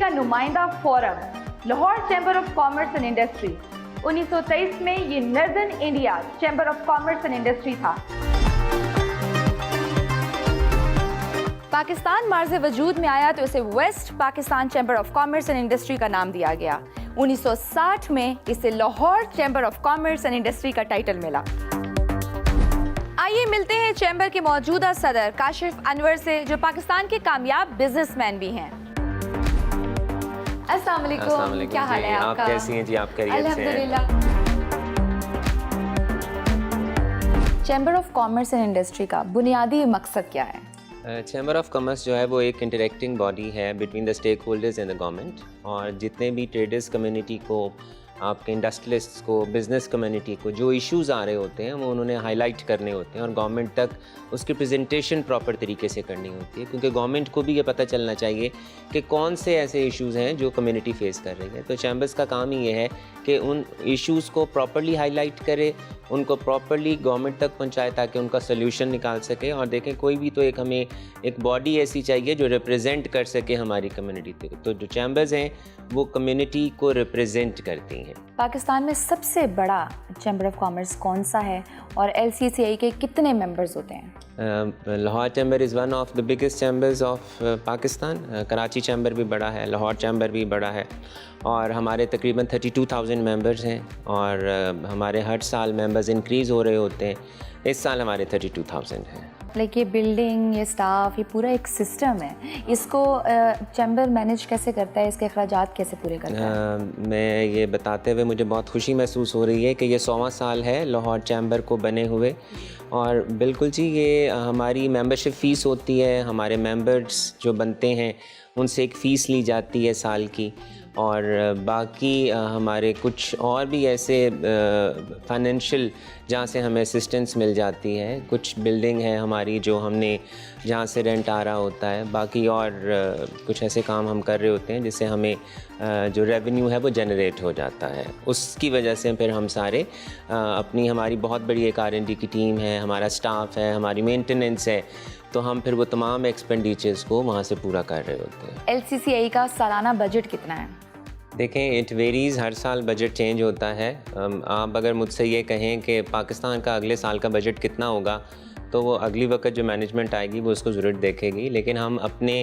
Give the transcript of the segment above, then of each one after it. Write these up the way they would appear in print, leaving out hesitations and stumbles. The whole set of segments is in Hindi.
का नुमाइंदा forum Lahore chamber of commerce and industry. 1923 में ये northern India chamber of commerce and industry था। पाकिस्तान मार्ज़े वजूद में आया तो इसे west Pakistan chamber of commerce and industry का नाम दिया गया। 1960 में इसे Lahore chamber of commerce and industry का टाइटल मिला। आइए मिलते हैं चैम्बर के मौजूदा सदर काशिफ अनवर से, जो पाकिस्तान के कामयाब बिजनेसमैन भी हैं। अस्सलाम वालेकुम, क्या हाल है आपका? आप कैसी हैं जी? आप खैरियत से हैं? अल्हम्दुलिल्लाह। Chamber of commerce and industry का बुनियादी मकसद क्या है? चैम्बर ऑफ कॉमर्स जो है वो एक इंटरेक्टिंग बॉडी है between the stakeholders and the government, और जितने भी ट्रेडर्स कम्युनिटी को, आपके इंडस्ट्रियलिस्ट्स को, बिज़नेस कम्युनिटी को जो इश्यूज़ आ रहे होते हैं वो उन्होंने हाईलाइट करने होते हैं और गवर्नमेंट तक उसकी प्रेजेंटेशन प्रॉपर तरीके से करनी होती है, क्योंकि गवर्नमेंट को भी ये पता चलना चाहिए कि कौन से ऐसे इश्यूज़ हैं जो कम्युनिटी फेस कर रही है। तो चैम्बर्स का काम ही ये है कि उन इश्यूज़ को प्रॉपरली हाईलाइट करे, उनको प्रॉपरली गवर्नमेंट तक पहुंचाए ताकि उनका सोल्यूशन निकाल सके। और देखें, कोई भी तो हमें एक बॉडी ऐसी चाहिए जो रिप्रेजेंट कर सके हमारी कम्युनिटी को। तो जो चैम्बर्स हैं वो कम्युनिटी को रिप्रेजेंट करती हैं। पाकिस्तान में सबसे बड़ा चैम्बर ऑफ कॉमर्स कौन सा है और LCCI के कितने मेंबर्स होते हैं? Lahore chamber is one of the biggest chambers of Pakistan. Karachi chamber भी बड़ा है, लाहौर चैम्बर भी बड़ा है, और हमारे तकरीबन 32,000 मेंबर्स हैं, और हमारे हर साल मेंबर्स इंक्रीज़ हो रहे होते हैं। इस साल हमारे 32,000 हैं। लाइक ये बिल्डिंग, ये स्टाफ, ये पूरा एक सिस्टम है, इसको चैम्बर मैनेज कैसे करता है, इसके अखराजात कैसे पूरे करता है? मैं ये बताते हुए मुझे बहुत खुशी महसूस हो रही है कि ये 100वां साल है लाहौर चैम्बर को बने हुए। और बिल्कुल जी, ये हमारी मेंबरशिप फ़ीस होती है, हमारे मेंबर्स जो बनते हैं उनसे एक फ़ीस ली जाती है साल की, और बाकी हमारे कुछ और भी ऐसे फाइनेंशियल जहाँ से हमें असिस्टेंस मिल जाती है। कुछ बिल्डिंग है हमारी जो हमने जहाँ से रेंट आ रहा होता है, बाकी और कुछ ऐसे काम हम कर रहे होते हैं जिससे हमें जो रेवेन्यू है वो जनरेट हो जाता है। उसकी वजह से फिर हम सारे हमारी बहुत बड़ी एक R&D की टीम है, हमारा स्टाफ है, हमारी मेंटेनेंस है, तो हम फिर वो तमाम एक्सपेंडिचर्स को वहाँ से पूरा कर रहे होते हैं। LCCI का सालाना बजट कितना है? देखें, इट वेरीज़, हर साल बजट चेंज होता है। आप अगर मुझसे ये कहें कि पाकिस्तान का अगले साल का बजट कितना होगा, तो वो अगली वक्त जो मैनेजमेंट आएगी वो उसको ज़रूर देखेगी, लेकिन हम अपने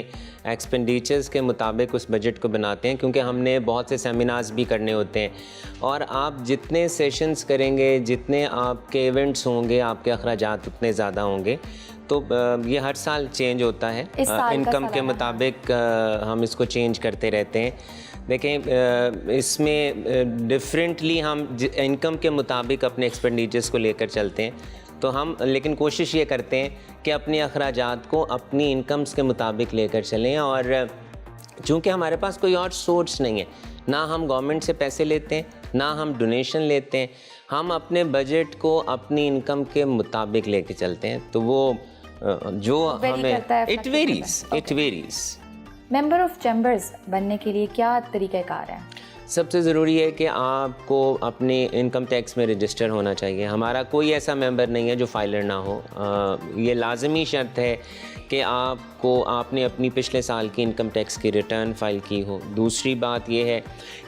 एक्सपेंडिचर्स के मुताबिक उस बजट को बनाते हैं, क्योंकि हमने बहुत से सेमिनार्स भी करने होते हैं। और आप जितने सेशंस करेंगे, जितने आपके इवेंट्स होंगे, आपके अखराजात उतने ज़्यादा होंगे। तो ये हर साल चेंज होता है, इनकम के मुताबिक हम इसको चेंज करते रहते हैं। देखें, इसमें डिफरेंटली हम इनकम के मुताबिक अपने एक्सपेंडिचर्स को लेकर चलते हैं, तो हम लेकिन कोशिश ये करते हैं कि अपने अखराजात को अपनी इनकम्स के मुताबिक लेकर चलें। और चूँकि हमारे पास कोई और सोर्स नहीं है, ना हम गवर्नमेंट से पैसे लेते हैं, ना हम डोनेशन लेते हैं, हम अपने बजट को अपनी इनकम के मुताबिक लेके चलते हैं। तो वो जो हमें it varies. Member of chambers बनने के लिए क्या तरीक़ाकार है? सबसे ज़रूरी है कि आपको अपने इनकम टैक्स में रजिस्टर होना चाहिए। हमारा कोई ऐसा मेंबर नहीं है जो फाइलर ना हो। ये लाजमी शर्त है कि आपने अपनी पिछले साल की इनकम टैक्स की रिटर्न फाइल की हो। दूसरी बात यह है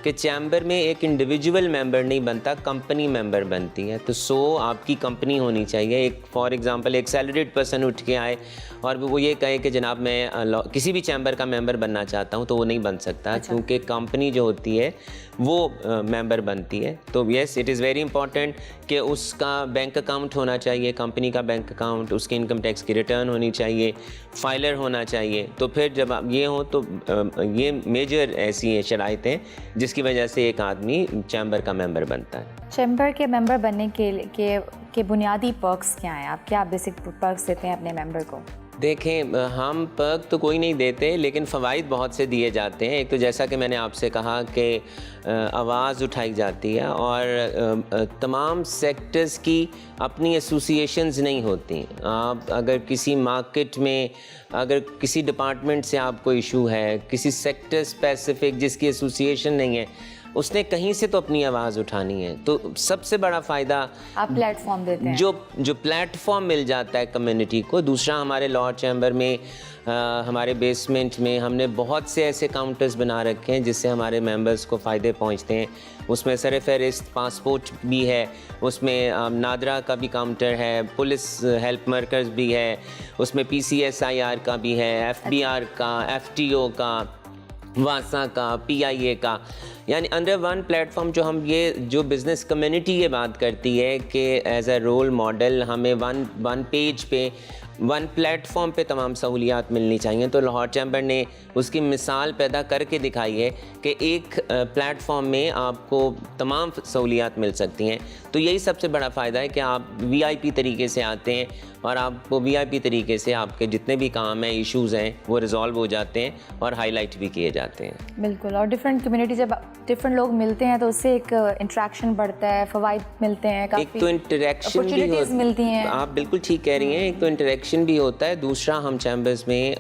कि चैम्बर में एक इंडिविजुअल मेंबर नहीं बनता, कंपनी मेंबर बनती है। तो आपकी कंपनी होनी चाहिए। एक फॉर एग्जांपल एक सैलरीड पर्सन उठ के आए और वो ये कहे कि जनाब मैं किसी भी चैम्बर का मेंबर बनना चाहता हूँ, तो वो नहीं बन सकता। अच्छा। क्योंकि कंपनी जो होती है वो मेंबर बनती है। तो yes, it is very important कि उसका बैंक अकाउंट होना चाहिए, कंपनी का बैंक अकाउंट, उसकी इनकम टैक्स की रिटर्न होनी चाहिए, फाइलर होना चाहिए। तो फिर जब आप ये हो तो ये मेजर ऐसी शराइतें जिसकी वजह से एक आदमी चैम्बर का मेंबर बनता है। चैम्बर के मेंबर बनने के बुनियादी पर्क्स क्या हैं? आप क्या बेसिक पर्क्स देते हैं अपने मेंबर को? देखें, हम पर्क तो कोई नहीं देते, लेकिन फ़वाइद बहुत से दिए जाते हैं। एक तो जैसा कि मैंने आपसे कहा कि आवाज़ उठाई जाती है, और तमाम सेक्टर्स की अपनी एसोसिएशंस नहीं होती। आप अगर किसी मार्केट में, अगर किसी डिपार्टमेंट से आपको इशू है, किसी सेक्टर स्पेसिफिक जिसकी एसोसिएशन नहीं है, उसने कहीं से तो अपनी आवाज़ उठानी है। तो सबसे बड़ा फ़ायदा आप प्लेटफॉर्म देते हैं। जो प्लेटफॉर्म मिल जाता है कम्युनिटी को। दूसरा, हमारे लाहौर चैम्बर में हमारे बेसमेंट में हमने बहुत से ऐसे काउंटर्स बना रखे हैं जिससे हमारे मेंबर्स को फ़ायदे पहुंचते हैं। उसमें सर-ए-फ़हरिस्त पासपोर्ट भी है, उसमें नादरा का भी काउंटर है, पुलिस हेल्प मर्कज़ भी है, उसमें PCSIR का भी है, FBR का, FTO का, वासा का, PIA का, यानी अंडर वन प्लेटफॉर्म जो बिज़नेस कम्युनिटी ये बात करती है कि एज अ रोल मॉडल हमें वन पेज पे, वन प्लेटफॉर्म पे तमाम सहूलियात मिलनी चाहिए। तो लाहौर चैम्बर ने उसकी मिसाल पैदा करके दिखाई है कि एक प्लेटफॉर्म में आपको तमाम सहूलियात मिल सकती हैं। तो यही सबसे बड़ा फ़ायदा है कि आप VIP तरीके से आते हैं और आपको VIP तरीके से आपके जितने भी काम हैं, इश्यूज़ हैं, वो रिज़ॉल्व हो जाते हैं और हाईलाइट भी किए जाते हैं। बिल्कुल, और डिफरेंट कम्युनिटी जब डिफरेंट लोग मिलते हैं तो उससे एक इंटरेक्शन बढ़ता है, फ़वाइद मिलते हैं, एक तो इंटरेक्शन भी मिलती हैं। आप बिल्कुल ठीक कह रही हैं। एक तो इंटरेक्शन भी होता है, दूसरा हम चैम्बर्स में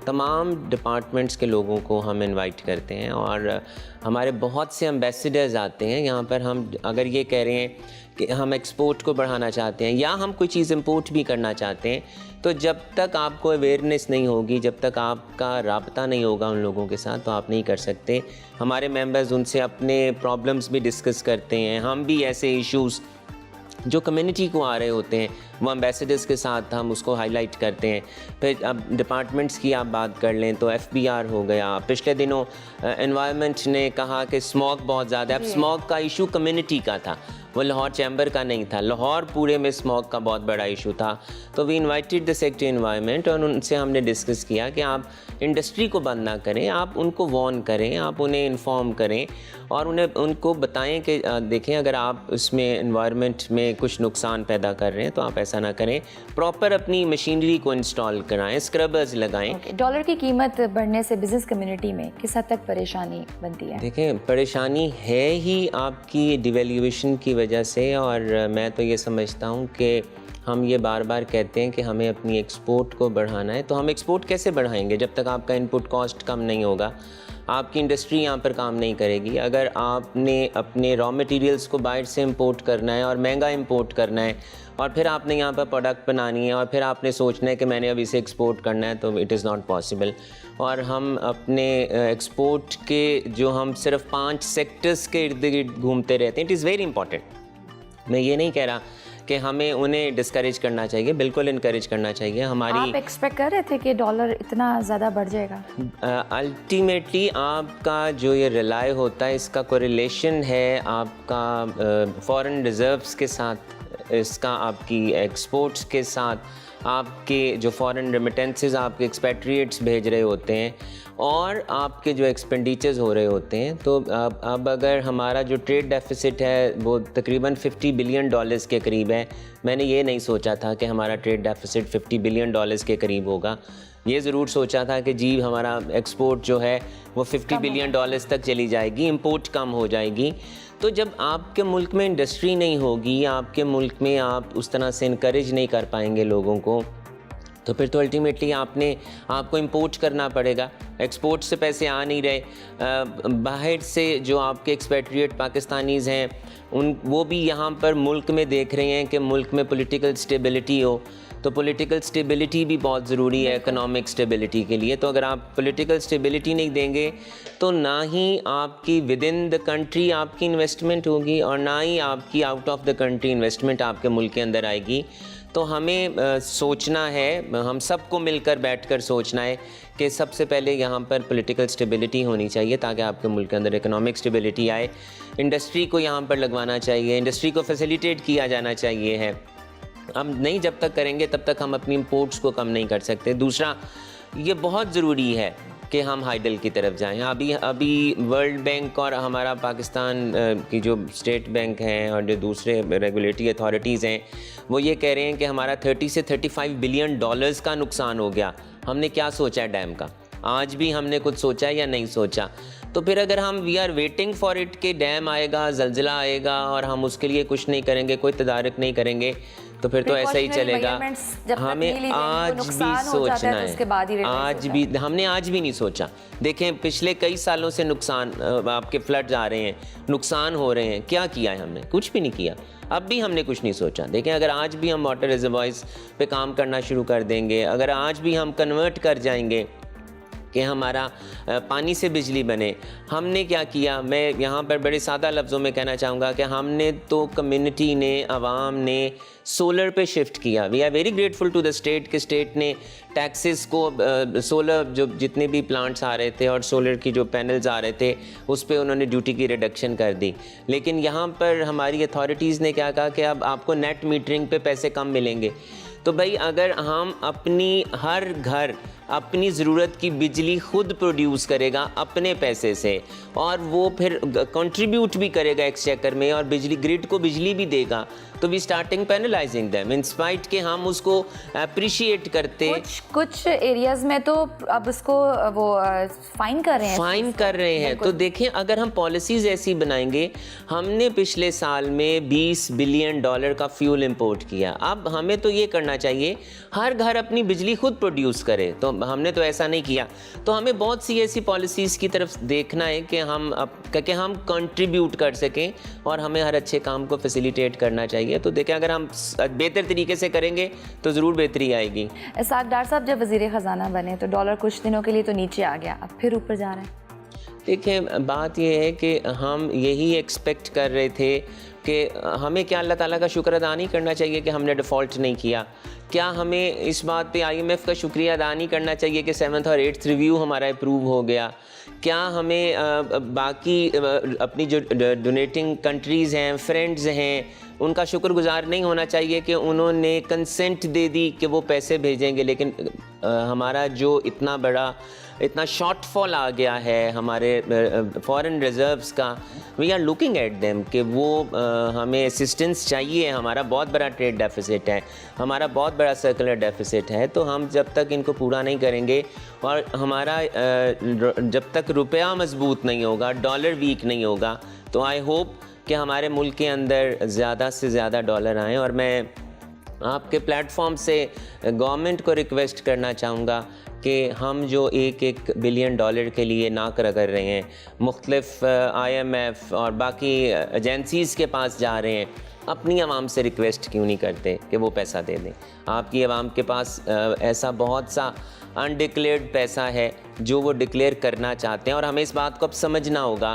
तमाम डिपार्टमेंट्स के लोगों को हम इनवाइट करते हैं और हमारे बहुत से एम्बेसडर्स आते हैं यहाँ पर। हम अगर ये कह रहे हैं कि हम एक्सपोर्ट को बढ़ाना चाहते हैं या हम कोई चीज़ इंपोर्ट भी करना चाहते हैं, तो जब तक आपको अवेयरनेस नहीं होगी, जब तक आपका राब्ता नहीं होगा उन लोगों के साथ, तो आप नहीं कर सकते। हमारे मेंबर्स उनसे अपने प्रॉब्लम्स भी डिस्कस करते हैं। हम भी ऐसे इश्यूज़ जो कम्युनिटी को आ रहे होते हैं वो एम्बेसडर्स के साथ हम उसको हाईलाइट करते हैं। फिर अब डिपार्टमेंट्स की आप बात कर लें तो FBR हो गया। पिछले दिनों एनवायरनमेंट ने कहा कि स्मॉग बहुत ज़्यादा है। अब स्मॉग का इशू कम्युनिटी का था, वो लाहौर चैम्बर का नहीं था। लाहौर पूरे में स्मॉग का बहुत बड़ा इशू था। तो we invited the secretary environment और उनसे हमने डिस्कस किया कि आप इंडस्ट्री को बंद ना करें, आप उनको वार्न करें, आप उन्हें इन्फॉर्म करें और उनको बताएं कि देखें अगर आप उसमें एनवायरनमेंट में कुछ नुकसान पैदा कर रहे हैं तो आप ऐसा ना करें। प्रॉपर अपनी मशीनरी को इंस्टॉल कराएं, स्क्रबर्स लगाएं। डॉलर की कीमत बढ़ने से बिजनेस कम्युनिटी में किस हद तक परेशानी बनती है? देखें, परेशानी है ही आपकी डिवैल्यूएशन की वजह से, और मैं तो ये समझता हूँ कि हम ये बार बार कहते हैं कि हमें अपनी एक्सपोर्ट को बढ़ाना है। तो हम एक्सपोर्ट कैसे बढ़ाएंगे जब तक आपका इनपुट कॉस्ट कम नहीं होगा? आपकी इंडस्ट्री यहाँ पर काम नहीं करेगी। अगर आपने अपने रॉ मटेरियल्स को बाहर से इंपोर्ट करना है और महंगा इंपोर्ट करना है और फिर आपने यहाँ पर प्रोडक्ट बनानी है और फिर आपने सोचना है कि मैंने अब इसे एक्सपोर्ट करना है, तो इट इज़ नॉट पॉसिबल। और हम अपने एक्सपोर्ट के जो हम सिर्फ 5 सेक्टर्स के इर्द गिर्द घूमते रहते हैं, इट इज़ वेरी इंपॉर्टेंट। मैं ये नहीं कह रहा कि हमें उन्हें डिस्करेज करना चाहिए, बिल्कुल इनकरेज करना चाहिए। आप एक्सपेक्ट कर रहे थे कि डॉलर इतना ज़्यादा बढ़ जाएगा? अल्टीमेटली आपका जो ये रिलाई होता है, इसका कोरिलेशन है आपका फॉरेन रिजर्व्स के साथ, इसका आपकी एक्सपोर्ट्स के साथ, आपके जो फॉरेन रेमिटेंसेस आपके एक्सपेट्रिएट्स भेज रहे होते हैं और आपके जो एक्सपेंडिचर्स हो रहे होते हैं। तो अब अगर हमारा जो ट्रेड डेफिसिट है वो तकरीबन $50 बिलियन के करीब है। मैंने ये नहीं सोचा था कि हमारा ट्रेड डेफिसिट $50 बिलियन के करीब होगा। ये ज़रूर सोचा था कि जी हमारा एक्सपोर्ट जो है वो $50 बिलियन तक चली जाएगी, इंपोर्ट कम हो जाएगी। तो जब आपके मुल्क में इंडस्ट्री नहीं होगी, आपके मुल्क में आप उस तरह से इनकरेज नहीं कर पाएंगे लोगों को, तो फिर तो अल्टीमेटली आपको इंपोर्ट करना पड़ेगा। एक्सपोर्ट से पैसे आ नहीं रहे, बाहर से जो आपके एक्सपेट्रिएट पाकिस्तानीज़ हैं वो भी यहाँ पर मुल्क में देख रहे हैं कि मुल्क में पॉलिटिकल स्टेबिलिटी हो। तो पॉलिटिकल स्टेबिलिटी भी बहुत ज़रूरी है इकोनॉमिक स्टेबिलिटी के लिए। तो अगर आप पॉलिटिकल स्टेबिलिटी नहीं देंगे तो ना ही आपकी विद इन द कंट्री आपकी इन्वेस्टमेंट होगी और ना ही आपकी out of the country investment आपके मुल्क के अंदर आएगी। तो हमें सोचना है, हम सबको मिलकर बैठकर सोचना है कि सबसे पहले यहाँ पर पॉलिटिकल स्टेबिलिटी होनी चाहिए ताकि आपके मुल्क के अंदर इकोनॉमिक स्टेबिलिटी आए। इंडस्ट्री को यहाँ पर लगवाना चाहिए, इंडस्ट्री को फैसिलिटेट किया जाना चाहिए है। हम नहीं जब तक करेंगे तब तक हम अपनी इंपोर्ट्स को कम नहीं कर सकते। दूसरा, ये बहुत ज़रूरी है कि हम हाइडल की तरफ जाएं। अभी वर्ल्ड बैंक और हमारा पाकिस्तान की जो स्टेट बैंक हैं और जो दूसरे रेगुलेटरी अथॉरिटीज़ हैं वो ये कह रहे हैं कि हमारा 30 से 35 बिलियन डॉलर्स का नुकसान हो गया। हमने क्या सोचा है डैम का? आज भी हमने कुछ सोचा है या नहीं सोचा? तो फिर अगर हम we are waiting for it कि डैम आएगा, ज़लज़ला आएगा और हम उसके लिए कुछ नहीं करेंगे, कोई तदारक नहीं करेंगे, तो फिर तो ऐसा ही Precautionary चलेगा। measurements जब तक हमें नहीं लिए जाएंगे, आज वो भी नुकसान हो जाता सोचना है तो उसके बाद ही है, realize आज होता भी हमने आज भी नहीं सोचा। देखें पिछले कई सालों से नुकसान आपके फ्लड्स आ रहे हैं, नुकसान हो रहे हैं, क्या किया है हमने? कुछ भी नहीं किया। अब भी हमने कुछ नहीं सोचा। देखें अगर आज भी हम वाटर रिजर्वॉयर्स पे काम करना शुरू कर देंगे, अगर आज भी हम कन्वर्ट कर जाएंगे कि हमारा पानी से बिजली बने, हमने क्या किया? मैं यहाँ पर बड़े सादा लफ्ज़ों में कहना चाहूँगा कि हमने तो कम्युनिटी ने, आवाम ने सोलर पे शिफ्ट किया। We are very grateful to the state कि स्टेट ने टैक्सेस को सोलर जो जितने भी प्लांट्स आ रहे थे और सोलर की जो पैनल्स आ रहे थे उस पर उन्होंने ड्यूटी की रिडक्शन कर दी। लेकिन यहाँ पर हमारी अथॉरिटीज़ ने क्या कहा कि अब आपको नेट मीटरिंग पे पैसे कम मिलेंगे। तो भाई अगर हम अपनी हर घर अपनी ज़रूरत की बिजली खुद प्रोड्यूस करेगा अपने पैसे से और वो फिर कंट्रीब्यूट भी करेगा एक्सचेकर में और बिजली ग्रिड को बिजली भी देगा, तो we starting penalising them in spite के हम उसको अप्रिशिएट करते। कुछ एरियाज में तो अब उसको वो फाइन कर रहे हैं। तो देखें अगर हम पॉलिसीज़ ऐसी बनाएंगे, हमने पिछले साल में $20 बिलियन का फ्यूल इंपोर्ट किया। अब हमें तो ये करना चाहिए हर घर अपनी बिजली खुद प्रोड्यूस करे, तो हमने तो ऐसा नहीं किया। तो हमें बहुत सी ऐसी पॉलिसीज़ की तरफ देखना है कि हम कंट्रीब्यूट कर सकें और हमें हर अच्छे काम को फैसिलिटेट करना चाहिए। तो देखें अगर हम बेहतर तरीके से करेंगे तो ज़रूर बेहतरी आएगी। डार साहब जब वज़ीर ख़जाना बने तो डॉलर कुछ दिनों के लिए तो नीचे आ गया, अब फिर ऊपर जा रहा है। देखिए बात यह है कि हम यही एक्सपेक्ट कर रहे थे कि हमें क्या अल्लाह ताला का शुक्र अदा नहीं करना चाहिए कि हमने डिफ़ॉल्ट नहीं किया? क्या हमें इस बात पे IMF का शुक्रिया अदा नहीं करना चाहिए कि 7th और 8th रिव्यू हमारा अप्रूव हो गया? क्या हमें बाकी अपनी जो डोनेटिंग कंट्रीज़ हैं, फ्रेंड्स हैं, उनका शुक्रगुजार नहीं होना चाहिए कि उन्होंने कंसेंट दे दी कि वो पैसे भेजेंगे, लेकिन हमारा जो इतना शॉर्टफॉल आ गया है हमारे फॉरेन रिजर्व्स का, we are looking at them कि वो हमें असिस्टेंस चाहिए। हमारा बहुत बड़ा ट्रेड डेफिसिट है, हमारा बहुत बड़ा सर्कुलर डेफिसिट है। तो हम जब तक इनको पूरा नहीं करेंगे और हमारा जब तक रुपया मजबूत नहीं होगा, डॉलर वीक नहीं होगा, तो आई होप कि हमारे मुल्क के अंदर ज़्यादा से ज़्यादा डॉलर आएँ। और मैं आपके प्लेटफॉर्म से गवर्नमेंट को रिक्वेस्ट करना चाहूँगा कि हम जो $1 बिलियन के लिए नाक रगड़ रहे हैं, मुख्तलिफ IMF और बाकी एजेंसीज़ के पास जा रहे हैं, अपनी आवाम से रिक्वेस्ट क्यों नहीं करते कि वो पैसा दे दें? आपकी आवाम के पास ऐसा बहुत सा अनडिक्लेयर्ड पैसा है जो वो डिक्लेयर करना चाहते हैं, और हमें इस बात को अब समझना होगा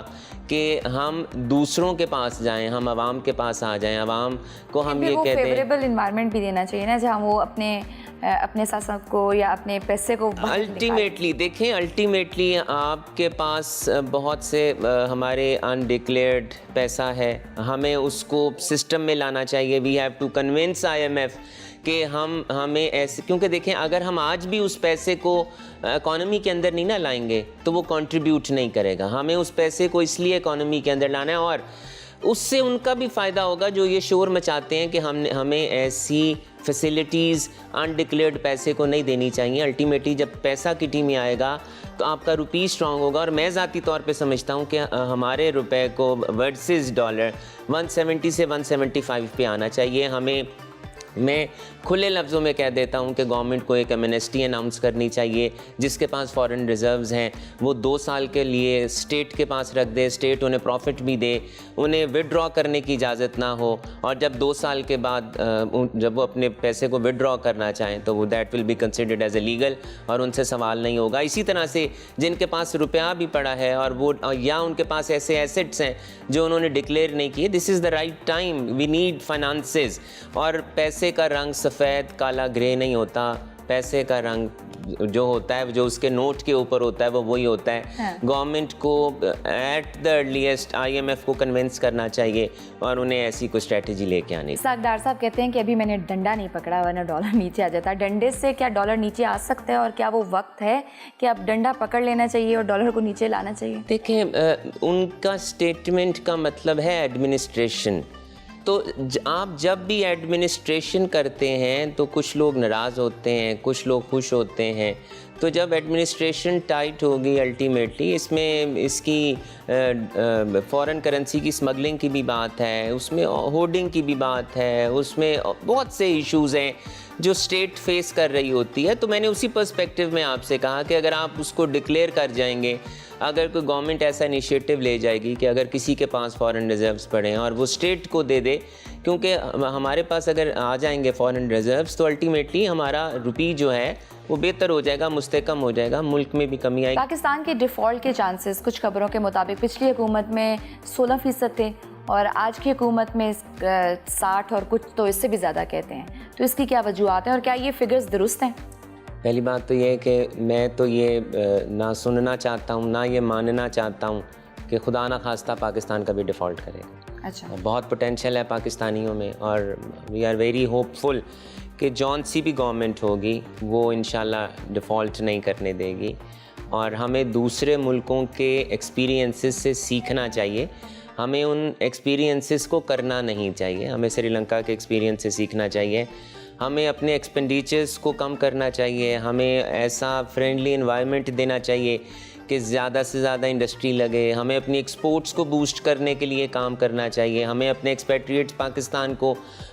कि हम दूसरों के पास जाएं, हम आवाम के पास आ जाएं, आवाम को हम ये कहते हैं फेवरेबल इन्वायरमेंट भी देना चाहिए ना, जहाँ वो अपने शासक को या अपने पैसे को अल्टीमेटली देखें। अल्टीमेटली आपके पास बहुत से हमारे अनडिक्लेयर्ड पैसा है, हमें उसको सिस्टम में लाना चाहिए। We have to convince IMF कि हमें ऐसे, क्योंकि देखें अगर हम आज भी उस पैसे को इकॉनमी के अंदर नहीं ना लाएंगे तो वो कंट्रीब्यूट नहीं करेगा। हमें उस पैसे को इसलिए इकॉनमी के अंदर लाना है और उससे उनका भी फ़ायदा होगा जो ये शोर मचाते हैं कि हमें ऐसी फैसिलिटीज़ अनडिक्लेयर्ड पैसे को नहीं देनी चाहिए। अल्टीमेटली जब पैसा किटी में आएगा तो आपका रुपी स्ट्रांग होगा। और मैं ज़ाती तौर पे समझता हूँ कि हमारे रुपए को वर्सेस डॉलर 170 से 175 पे आना चाहिए। मैं खुले लफ्ज़ों में कह देता हूं कि गवर्नमेंट को एक एमनेस्टी अनाउंस करनी चाहिए। जिसके पास फॉरेन रिजर्व्स हैं वो 2 साल के लिए स्टेट के पास रख दे, स्टेट उन्हें प्रॉफिट भी दे, उन्हें विड्रॉ करने की इजाज़त ना हो, और जब 2 साल के बाद जब वो अपने पैसे को विड्रॉ करना चाहें तो वो that will be considered as a legal और उनसे सवाल नहीं होगा। इसी तरह से जिनके पास रुपया भी पड़ा है और वो या उनके पास ऐसे एसेट्स हैं जो उन्होंने डिक्लेयर नहीं किए, this is the right time, we need finances. और पैसे का रंग सफ़ेद काला ग्रे नहीं होता, पैसे का रंग जो होता है, जो उसके नोट के ऊपर होता है, वो वही होता है। गवर्नमेंट को एट द अर्लीस्ट IMF को कन्विंस करना चाहिए और उन्हें ऐसी कोई स्ट्रेटजी लेके आनी। डार साहब कहते हैं कि अभी मैंने डंडा नहीं पकड़ा वरना डॉलर नीचे आ जाता। डंडे से क्या डॉलर नीचे आ सकता है और क्या वो वक्त है कि अब डंडा पकड़ लेना चाहिए और डॉलर को नीचे लाना चाहिए? देखें उनका स्टेटमेंट का मतलब है एडमिनिस्ट्रेशन। तो आप जब भी एडमिनिस्ट्रेशन करते हैं तो कुछ लोग नाराज़ होते हैं, कुछ लोग खुश होते हैं। तो जब एडमिनिस्ट्रेशन टाइट होगी अल्टीमेटली, इसमें इसकी फॉरेन करेंसी की स्मगलिंग की भी बात है, उसमें होर्डिंग की भी बात है, उसमें बहुत से इश्यूज़ हैं जो स्टेट फेस कर रही होती है। तो मैंने उसी पर्सपेक्टिव में आपसे कहा कि अगर आप उसको डिक्लेयर कर जाएंगे, अगर कोई गवर्नमेंट ऐसा इनिशिएटिव ले जाएगी कि अगर किसी के पास फॉरेन रिजर्व्स पड़े हैं और वो स्टेट को दे दे, क्योंकि हमारे पास अगर आ जाएंगे फॉरेन रिजर्व्स तो अल्टीमेटली हमारा रुपी जो है वो बेहतर हो जाएगा, मुस्तहकम हो जाएगा, मुल्क में भी कमी आएगी। पाकिस्तान के डिफ़ॉल्ट के चांसेस कुछ खबरों के मुताबिक पिछली हुकूमत में 16% थे और आज की हुकूमत में 60 और कुछ तो इससे भी ज़्यादा कहते हैं। तो इसकी क्या वजूहत हैं और क्या ये फिगर्स दुरुस्त हैं? पहली बात तो ये है कि मैं तो ये ना सुनना चाहता हूँ ना ये मानना चाहता हूँ कि खुदा ना खास्ता पाकिस्तान कभी डिफ़ॉल्ट करेगा। अच्छा, बहुत पोटेंशियल है पाकिस्तानियों में और वी आर वेरी होपफुल कि जौन सी भी गवर्नमेंट होगी वो इंशाल्लाह डिफ़ॉल्ट नहीं करने देगी। और हमें दूसरे मुल्कों के एक्सपीरियंसेस से सीखना चाहिए, हमें उन एक्सपीरियंसेस को करना नहीं चाहिए। हमें श्रीलंका के एक्सपीरियंस से सीखना चाहिए, हमें अपने एक्सपेंडिचर्स को कम करना चाहिए, हमें ऐसा फ्रेंडली एनवायरनमेंट देना चाहिए कि ज़्यादा से ज़्यादा इंडस्ट्री लगे, हमें अपनी एक्सपोर्ट्स को बूस्ट करने के लिए काम करना चाहिए, हमें अपने एक्सपेट्रिएट्स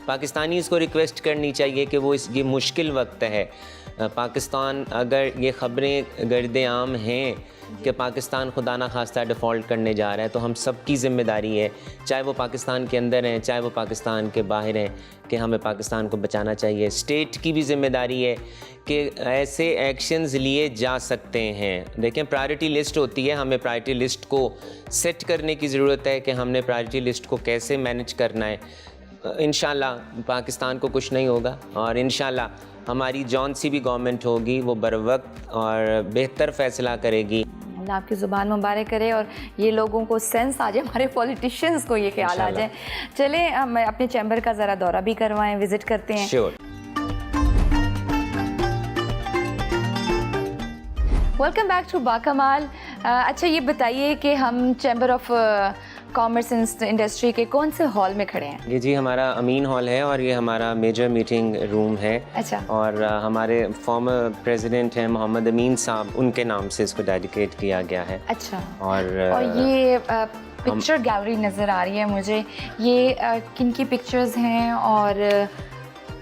पाकिस्तानीज़ को रिक्वेस्ट करनी चाहिए कि वो ये मुश्किल वक्त है पाकिस्तान, अगर ये ख़बरें गर्दे आम हैं कि पाकिस्तान खुदा ना खास्ता डिफ़ॉल्ट करने जा रहा है, तो हम सब की ज़िम्मेदारी है, चाहे वो पाकिस्तान के अंदर हैं चाहे वो पाकिस्तान के बाहर हैं, कि हमें पाकिस्तान को बचाना चाहिए। स्टेट की भी ज़िम्मेदारी है कि ऐसे एक्शंस लिए जा सकते हैं। देखें, प्रायोरिटी लिस्ट होती है, हमें प्रायोरिटी लिस्ट को सेट करने की ज़रूरत है कि हमने प्रायोरिटी लिस्ट को कैसे मैनेज करना है। इंशाल्लाह पाकिस्तान को कुछ नहीं होगा और इंशाल्लाह हमारी जौन सी भी गवर्नमेंट होगी वो बर वक्त और बेहतर फ़ैसला करेगी। अल्लाह आपकी ज़ुबान मुबारक करे और ये लोगों को सेंस आ जाए, हमारे पॉलिटिशियंस को ये ख्याल आ जाए। चलें हम अपने चैम्बर का ज़रा दौरा भी करवाएं, विज़िट करते हैं। Sure. Welcome back to Bakamaal. अच्छा ये बताइए कि हम चैम्बर ऑफ कॉमर्स इंडस्ट्री के कौन से हॉल में खड़े हैं? ये जी हमारा अमीन हॉल है और ये हमारा मेजर मीटिंग रूम है। अच्छा। और हमारे फॉर्मर प्रेसिडेंट हैं मोहम्मद अमीन साहब, उनके नाम से इसको डेडिकेट किया गया है। अच्छा। और ये पिक्चर गैलरी नज़र आ रही है मुझे, ये किन की पिक्चर्स हैं और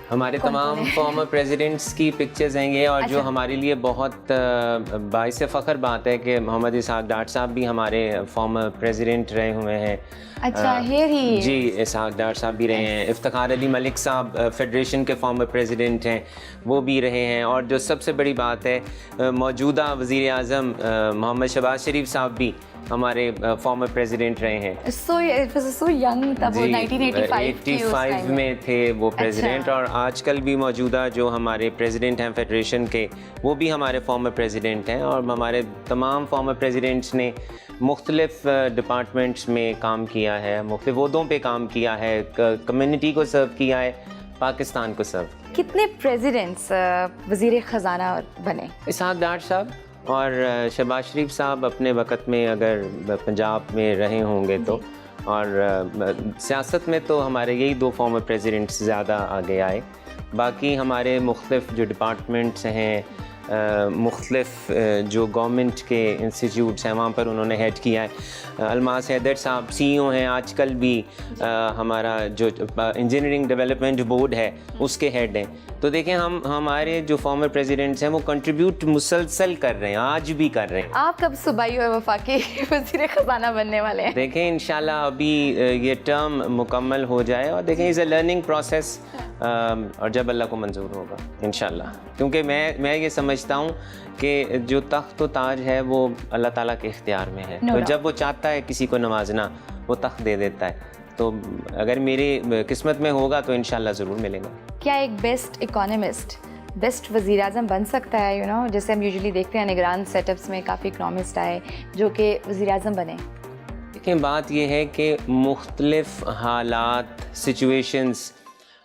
हमारे तमाम फॉर्मर प्रेसिडेंट्स की पिक्चर्स हैं ये। और जो हमारे लिए बहुत बाइस फ़ख्र बात है कि मोहम्मद इसहाक डार साहब भी हमारे फॉर्मर प्रेसिडेंट रहे हुए हैं। अच्छा, हियर ही जी, इसहाक डार साहब भी रहे हैं। इफ्तिखार अली मलिक साहब फेडरेशन के फॉर्मर प्रेसिडेंट हैं, वो भी रहे हैं। और जो सबसे बड़ी बात है, मौजूदा वज़ीर आज़म मोहम्मद शहबाज शरीफ साहब भी हमारे फॉर्मर प्रेसिडेंट रहे हैं। सो यंग, तब वो 1985 में थे वो प्रेसिडेंट। और आजकल भी मौजूदा जो हमारे प्रेसिडेंट हैं फेडरेशन के, वो भी हमारे फॉर्मर प्रेसिडेंट हैं। और हमारे तमाम फॉर्मर प्रेसिडेंट्स ने मुख्तलिफ डिपार्टमेंट्स में काम किया है, मुख्तलिफ ओहदों पे काम किया है, कम्युनिटी को सर्व किया है, पाकिस्तान को सर्व। कितने प्रेसिडेंट्स वज़ीर ख़जाना बने? इसहाक डार साहब और शहबाज शरीफ साहब अपने वक़्त में अगर पंजाब में रहे होंगे तो, और सियासत में तो हमारे यही दो फॉर्मर प्रेसिडेंट्स ज़्यादा आगे आए। बाकी हमारे मुख्तलिफ जो डिपार्टमेंट्स हैं, मुख्तलिफ जो गवर्नमेंट के इंस्टीट्यूट्स हैं, वहाँ पर उन्होंने हेड किया है। अलमास हैदर साहब CEO हैं आजकल भी, हमारा जो इंजीनियरिंग डेवलपमेंट बोर्ड है उसके हेड हैं। तो देखें, हमारे जो फॉर्मर प्रेसिडेंट्स हैं वो कंट्रीब्यूट मुसलसल कर रहे हैं, आज भी कर रहे हैं। आप कब सूबाई और वफाकी वज़ीर ख़जाना बनने वाले हैं? देखें, इंशाल्लाह अभी ये टर्म मुकम्मल हो जाए और देखें इज़ अ लर्निंग प्रोसेस, और जब अल्लाह को मंजूर होगा इंशाल्लाह। क्योंकि मैं ये समझता हूँ कि जो तख्त व ताज है वो अल्लाह ताला के इख्तियार में है। तो जब वो चाहता है किसी को नवाजना, वो तख्त दे देता है। तो अगर मेरी किस्मत में होगा तो इंशाल्लाह ज़रूर मिलेगा। क्या एक बेस्ट इकोनॉमिस्ट बेस्ट वज़ीर आज़म बन सकता है? जैसे हम यूजुअली देखते हैं निगरान सेटअप्स में काफ़ी इकोनॉमिस्ट आए जो कि वज़ीर आज़म बने। देखिए, बात यह है कि मुख्तलिफ हालात, सिचुएशंस,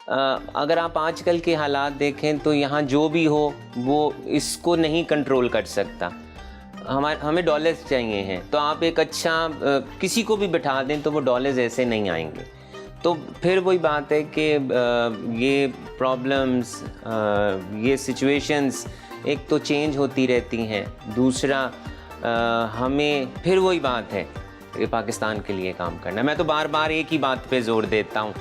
अगर आप आजकल के हालात देखें तो यहाँ जो भी हो वो इसको नहीं कंट्रोल कर सकता। हमें डॉलर्स चाहिए हैं, तो आप एक अच्छा किसी को भी बिठा दें तो वो डॉलर्स ऐसे नहीं आएंगे। तो फिर वही बात है कि ये प्रॉब्लम्स, ये सिचुएशंस, एक तो चेंज होती रहती हैं, दूसरा हमें फिर वही बात है कि पाकिस्तान के लिए काम करना। मैं तो बार बार एक ही बात पे जोर देता हूँ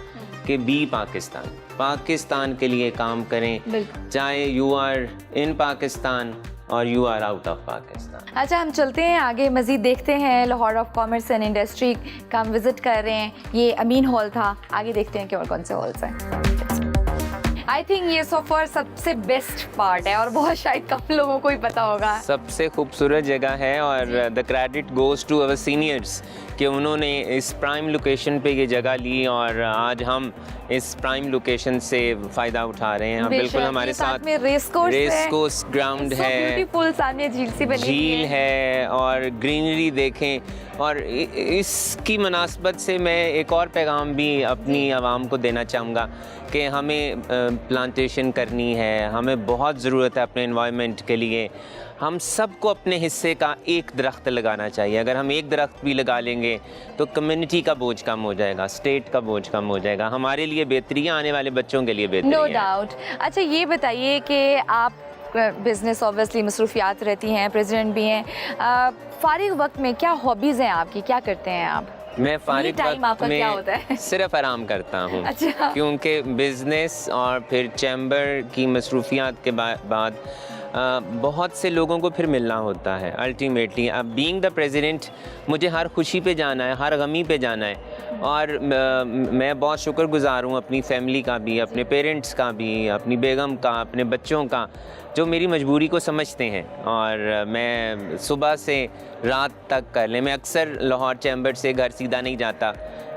कि बी पाकिस्तान के लिए काम करें, चाहे यू आर इन पाकिस्तान और you are out of Pakistan. अच्छा, हम चलते हैं आगे, मज़ीद देखते हैं। Lahore of commerce and industry का हम विज़िट कर रहे हैं, ये अमीन हॉल था, आगे देखते हैं कि और कौन से हॉल्स हैं। आई थिंक ये सोफर सबसे बेस्ट पार्ट है और बहुत शायद कम लोगों को ही पता होगा। सबसे खूबसूरत जगह है और the credit goes to our seniors कि उन्होंने इस प्राइम लोकेशन पे ये जगह ली और आज हम इस प्राइम लोकेशन से फ़ायदा उठा रहे हैं। बिल्कुल हमारे साथ रेस कोर्स ग्राउंड है, ब्यूटीफुल, सामने झील सी बनी झील है और ग्रीनरी देखें। और इसकी मुनासबत से मैं एक और पैगाम भी अपनी आवाम को देना चाहूँगा कि हमें प्लांटेशन करनी है, हमें बहुत ज़रूरत है अपने एनवायरनमेंट के लिए। हम सबको अपने हिस्से का एक दरख्त लगाना चाहिए। अगर हम एक दरख्त भी लगा लेंगे तो कम्युनिटी का बोझ कम हो जाएगा, स्टेट का बोझ कम हो जाएगा, हमारे लिए बेहतरी है, आने वाले बच्चों के लिए बेहतरी है। No doubt. अच्छा, ये बताइए कि आप बिज़नेस ऑब्वियसली मसरूफियात रहती हैं, प्रेसिडेंट भी हैं, फ़ारिग वक्त में क्या हॉबीज़ हैं आपकी, क्या करते हैं आप? मैं फ़ारिग वक्त में क्या होता है? सिर्फ आराम करता हूँ। अच्छा। क्योंकि बिज़नेस और फिर चैम्बर की मसरूफियात के बाद बहुत से लोगों को फिर मिलना होता है। अल्टीमेटली अब बीइंग द प्रेसिडेंट मुझे हर खुशी पे जाना है, हर गमी पे जाना है और मैं बहुत शुक्रगुज़ार हूँ अपनी फैमिली का भी, अपने पेरेंट्स का भी, अपनी बेगम का, अपने बच्चों का, जो मेरी मजबूरी को समझते हैं और मैं सुबह से रात तक कर लें। मैं अक्सर लाहौर चैम्बर से घर सीधा नहीं जाता,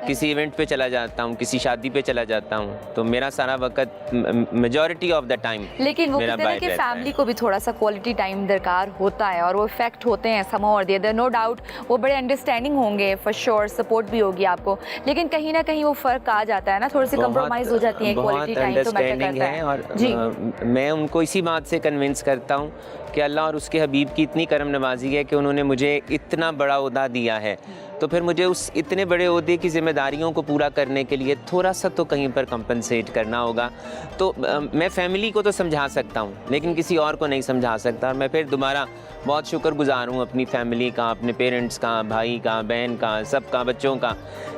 किसी इवेंट पे चला जाता हूँ, किसी शादी पे चला जाता हूँ, तो मेरा सारा वक्त मेजॉरिटी ऑफ द टाइम लेकिन वो कहते हैं कि फैमिली को भी थोड़ा सा क्वालिटी टाइम दरकार होता है और वो इफेक्ट होते हैं समहाउ और द अदर। नो डाउट वो बड़े अंडरस्टैंडिंग होंगे, फॉर श्योर सपोर्ट भी होगी आपको, लेकिन कहीं ना कहीं वो फ़र्क आ जाता है ना, थोड़ी सी कंप्रोमाइज़ हो जाती है, क्वालिटी टाइम तो मैटर करता है। और मैं उनको इसी बात से कन्विंस करता हूँ कि अल्लाह और उसके हबीब की इतनी करम नवाजी है कि उन्होंने मुझे इतना बड़ा ओहदा दिया है, तो फिर मुझे उस इतने बड़े ओहदे की जिम्मेदारियों को पूरा करने के लिए थोड़ा सा तो कहीं पर कंपनसेट करना होगा। तो मैं फैमिली को तो समझा सकता हूँ लेकिन किसी और को नहीं समझा सकता। और मैं फिर दोबारा बहुत शुक्रगुज़ार हूँ अपनी फैमिली का, अपने पेरेंट्स का, भाई का, बहन का, सबका, बच्चों का,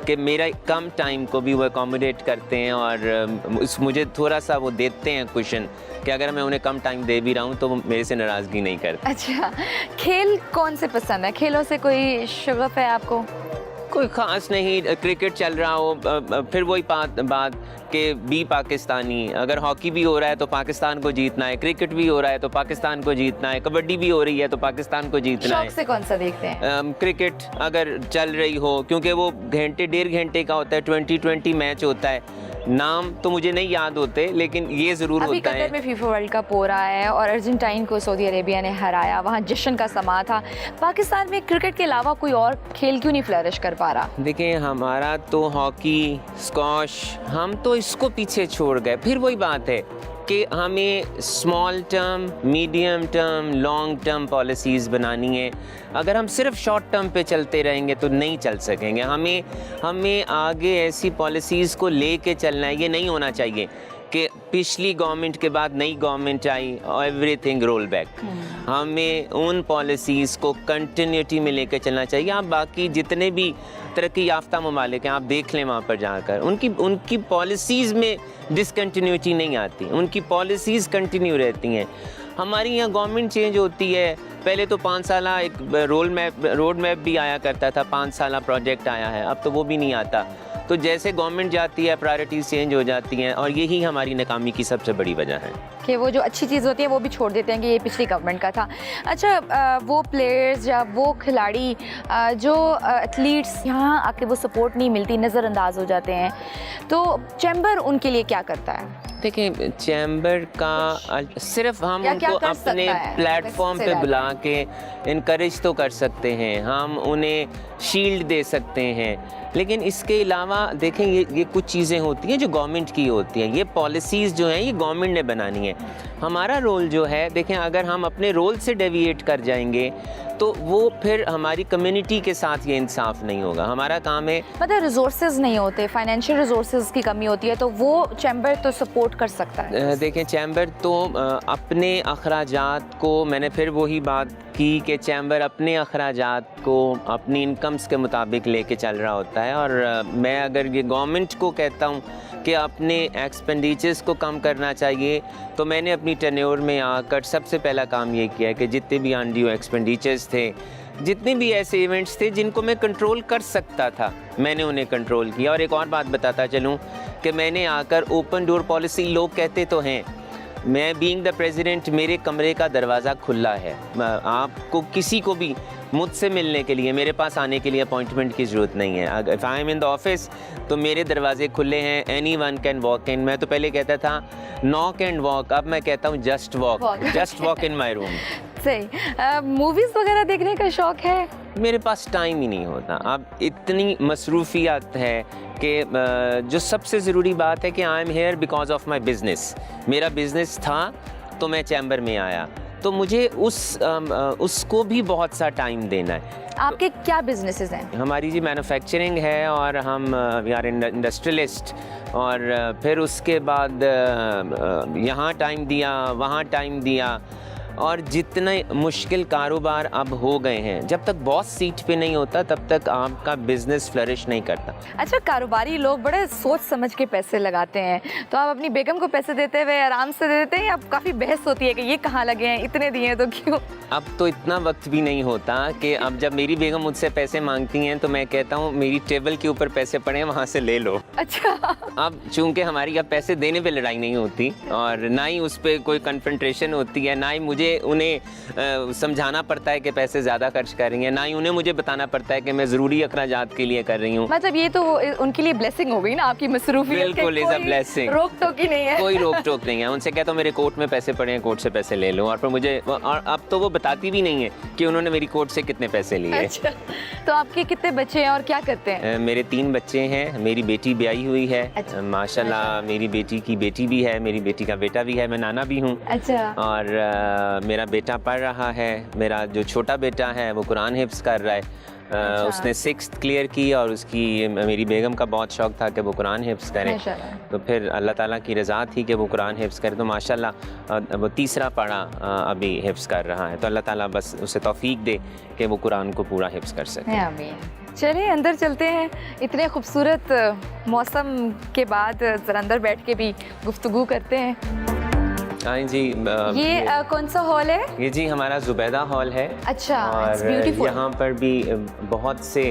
कि मेरा कम टाइम को भी वो अकोमोडेट करते हैं और मुझे थोड़ा सा वो देते हैं क्वेश्चन कि अगर मैं उन्हें कम टाइम दे भी रहा हूँ तो वो मेरे से नाराज़गी नहीं करते। अच्छा, खेल कौन से पसंद है? खेलों से कोई शगफ है आपको? कोई ख़ास नहीं, क्रिकेट चल रहा हो फिर वही बात कि बी पाकिस्तानी, अगर हॉकी भी हो रहा है तो पाकिस्तान को जीतना है, क्रिकेट भी हो रहा है तो पाकिस्तान को जीतना है, कबड्डी भी हो रही है तो पाकिस्तान को जीतना है। शौक से कौन सा देखते हैं? क्रिकेट अगर चल रही हो, क्योंकि वो घंटे 1.5 घंटे का होता है, 2020 मैच होता है। नाम तो मुझे नहीं याद होते लेकिन ये ज़रूर होता है। अभी कतर में फीफा वर्ल्ड कप हो रहा है और अर्जेंटाइन को सऊदी अरेबिया ने हराया, वहाँ जश्न का समा था। पाकिस्तान में क्रिकेट के अलावा कोई और खेल क्यों नहीं फ्लरिश कर पा रहा? देखिए, हमारा तो हॉकी, स्क्वॉश, हम तो इसको पीछे छोड़ गए। फिर वही बात है कि हमें small term, medium term, long term policies बनानी है। अगर हम सिर्फ शॉर्ट टर्म पे चलते रहेंगे तो नहीं चल सकेंगे। हमें आगे ऐसी पॉलिसीज़ को लेके चलना है। ये नहीं होना चाहिए कि पिछली गवर्नमेंट के बाद नई गवर्नमेंट आई और एवरीथिंग रोल बैक। हमें उन पॉलिसीज़ को कंटिन्यूटी में लेकर चलना चाहिए। आप बाकी जितने भी तरक्की याफ्ता ममालिक हैं, आप देख लें वहाँ पर जाकर, उनकी पॉलिसीज़ में डिसकंटिन्यूटी नहीं आती, उनकी पॉलिसीज़ कंटिन्यू रहती हैं। हमारी यहाँ गवर्नमेंट चेंज होती है, पहले तो 5 साला एक रोड मैप भी आया करता था, 5 साला प्रोजेक्ट आया है, अब तो वो भी नहीं आता। तो जैसे गवर्नमेंट जाती है प्रायोरिटीज़ चेंज हो जाती हैं और यही हमारी नाकामी की सबसे बड़ी वजह है कि वो जो अच्छी चीज़ होती है वो भी छोड़ देते हैं कि ये पिछली गवर्नमेंट का था। अच्छा, वो प्लेयर्स या वो खिलाड़ी जो एथलीट्स यहाँ आके वो सपोर्ट नहीं मिलती, नज़रअंदाज हो जाते हैं, तो चैम्बर उनके लिए क्या करता है? देखिए, चैम्बर का सिर्फ हम उनको अपने प्लेटफॉर्म पे बुला के इनकरेज तो कर सकते हैं, हम उन्हें शील्ड दे सकते हैं, लेकिन इसके अलावा देखें ये कुछ चीज़ें होती हैं जो गवर्नमेंट की होती हैं। ये पॉलिसीज़ जो हैं ये गवर्नमेंट ने बनानी है। हमारा रोल जो है, देखें, अगर हम अपने रोल से डेविएट कर जाएंगे तो वो फिर हमारी कम्युनिटी के साथ ये इंसाफ नहीं होगा। हमारा काम है, मतलब रिसोर्सेज नहीं होते, फाइनेंशियल रिसोर्सेज की कमी होती है, तो वो चैम्बर तो सपोर्ट कर सकता है। देखें चैम्बर तो अपने अखराजात को, मैंने फिर वही बात की कि चैम्बर अपने अखराजात को अपनी इनकम्स के मुताबिक लेके चल रहा होता है। और मैं अगर ये गवर्नमेंट को कहता हूँ कि अपने एक्सपेंडिचर्स को कम करना चाहिए, तो मैंने अपनी टेन्योर में आकर सबसे पहला काम ये किया कि जितने भी अनड्यू एक्सपेंडिचर्स थे, जितने भी ऐसे इवेंट्स थे जिनको मैं कंट्रोल कर सकता था, मैंने उन्हें कंट्रोल किया। और एक और बात बताता चलूँ कि मैंने आकर ओपन डोर पॉलिसी, लोग कहते तो हैं, मैं बीइंग द प्रेसिडेंट, मेरे कमरे का दरवाज़ा खुला है, आपको किसी को भी मुझसे मिलने के लिए, मेरे पास आने के लिए अपॉइंटमेंट की ज़रूरत नहीं है। अगर if I am in the office तो मेरे दरवाजे खुले हैं, any one can walk in. मैं तो पहले कहता था नॉक एंड वॉक, अब मैं कहता हूँ just walk, just walk in my room. सही। मूवीज़ वगैरह देखने का शौक़ है? मेरे पास टाइम ही नहीं होता। अब इतनी मसरूफियत है कि जो सबसे ज़रूरी बात है कि I am here because of my business. मेरा बिज़नेस था तो मैं चैम्बर में आया, तो मुझे उसको भी बहुत सा टाइम देना है। आपके क्या बिजनेसेस हैं? हमारी जी मैन्युफैक्चरिंग है और हम यार इंडस्ट्रियलिस्ट, और फिर उसके बाद यहाँ टाइम दिया, वहाँ टाइम दिया, और जितने मुश्किल कारोबार अब हो गए हैं, जब तक बॉस सीट पे नहीं होता तब तक आपका बिजनेस फ्लरिश नहीं करता। अच्छा, कारोबारी लोग बड़े सोच समझ के पैसे लगाते हैं, तो आप अपनी बेगम को पैसे देते हुए आराम से दे देते हैं या काफ़ी बहस होती है कि ये कहाँ लगे हैं, इतने दिए तो क्यों? अब तो इतना वक्त भी नहीं होता कि अब जब मेरी बेगम मुझसे पैसे मांगती हैं तो मैं कहता हूँ मेरी टेबल के ऊपर पैसे पड़े हैं, वहाँ से ले लो। अच्छा। अब चूंकि हमारी अब पैसे देने पे लड़ाई नहीं होती और ना ही उस पर कोई कन्फ्रंटेशन होती है, ना ही मुझे उन्हें समझाना पड़ता है कि पैसे ज़्यादा खर्च कर रही हैं, ना ही उन्हें मुझे बताना पड़ता है कि मैं ज़रूरी अखराजात के लिए कर रही हूँ। मतलब ये तो उनके लिए ब्लेसिंग हो गई ना आपकी मसरूफियत। बिल्कुल, इज़ अ ब्लेसिंग। रोक टोक ही नहीं है। कोई रोक टोक नहीं है। उनसे कहता हूँ मेरे कोर्ट में पैसे पड़े हैं, कोर्ट से पैसे ले लो, और फिर मुझे, और अब तो वो बताती भी नहीं है कि उन्होंने मेरी कोर्ट से कितने पैसे लिए। अच्छा, तो आपके कितने बच्चे हैं और क्या करते हैं? मेरे 3 बच्चे हैं, मेरी बेटी ब्याही हुई है। अच्छा। माशाल्लाह, मेरी बेटी की बेटी भी है, मेरी बेटी का बेटा भी है, मैं नाना भी हूँ। अच्छा। और मेरा बेटा पढ़ रहा है, मेरा जो छोटा बेटा है वो कुरान हिफ्ज़ कर रहा है। अच्छा। उसने 6th क्लियर की और उसकी, मेरी बेगम का बहुत शौक़ था कि वो कुरान हिफ्ज़ करे, तो फिर अल्लाह ताला की रज़ा थी कि वो कुरान हिफ्ज़ करे, तो माशाल्लाह वो 3रा पढ़ा अभी हिफ्ज़ कर रहा है। तो अल्लाह ताला बस उसे तौफीक दे कि वो कुरान को पूरा हिफ्ज़ कर सके। आमीन। चलिए अंदर चलते हैं। इतने खूबसूरत मौसम के बाद ज़रा अंदर बैठ के भी गुफ्तगू करते हैं। हाँ जी। ये कौन सा हॉल है? ये जी हमारा ज़ुबैदा हॉल है। अच्छा, और यहाँ पर भी बहुत से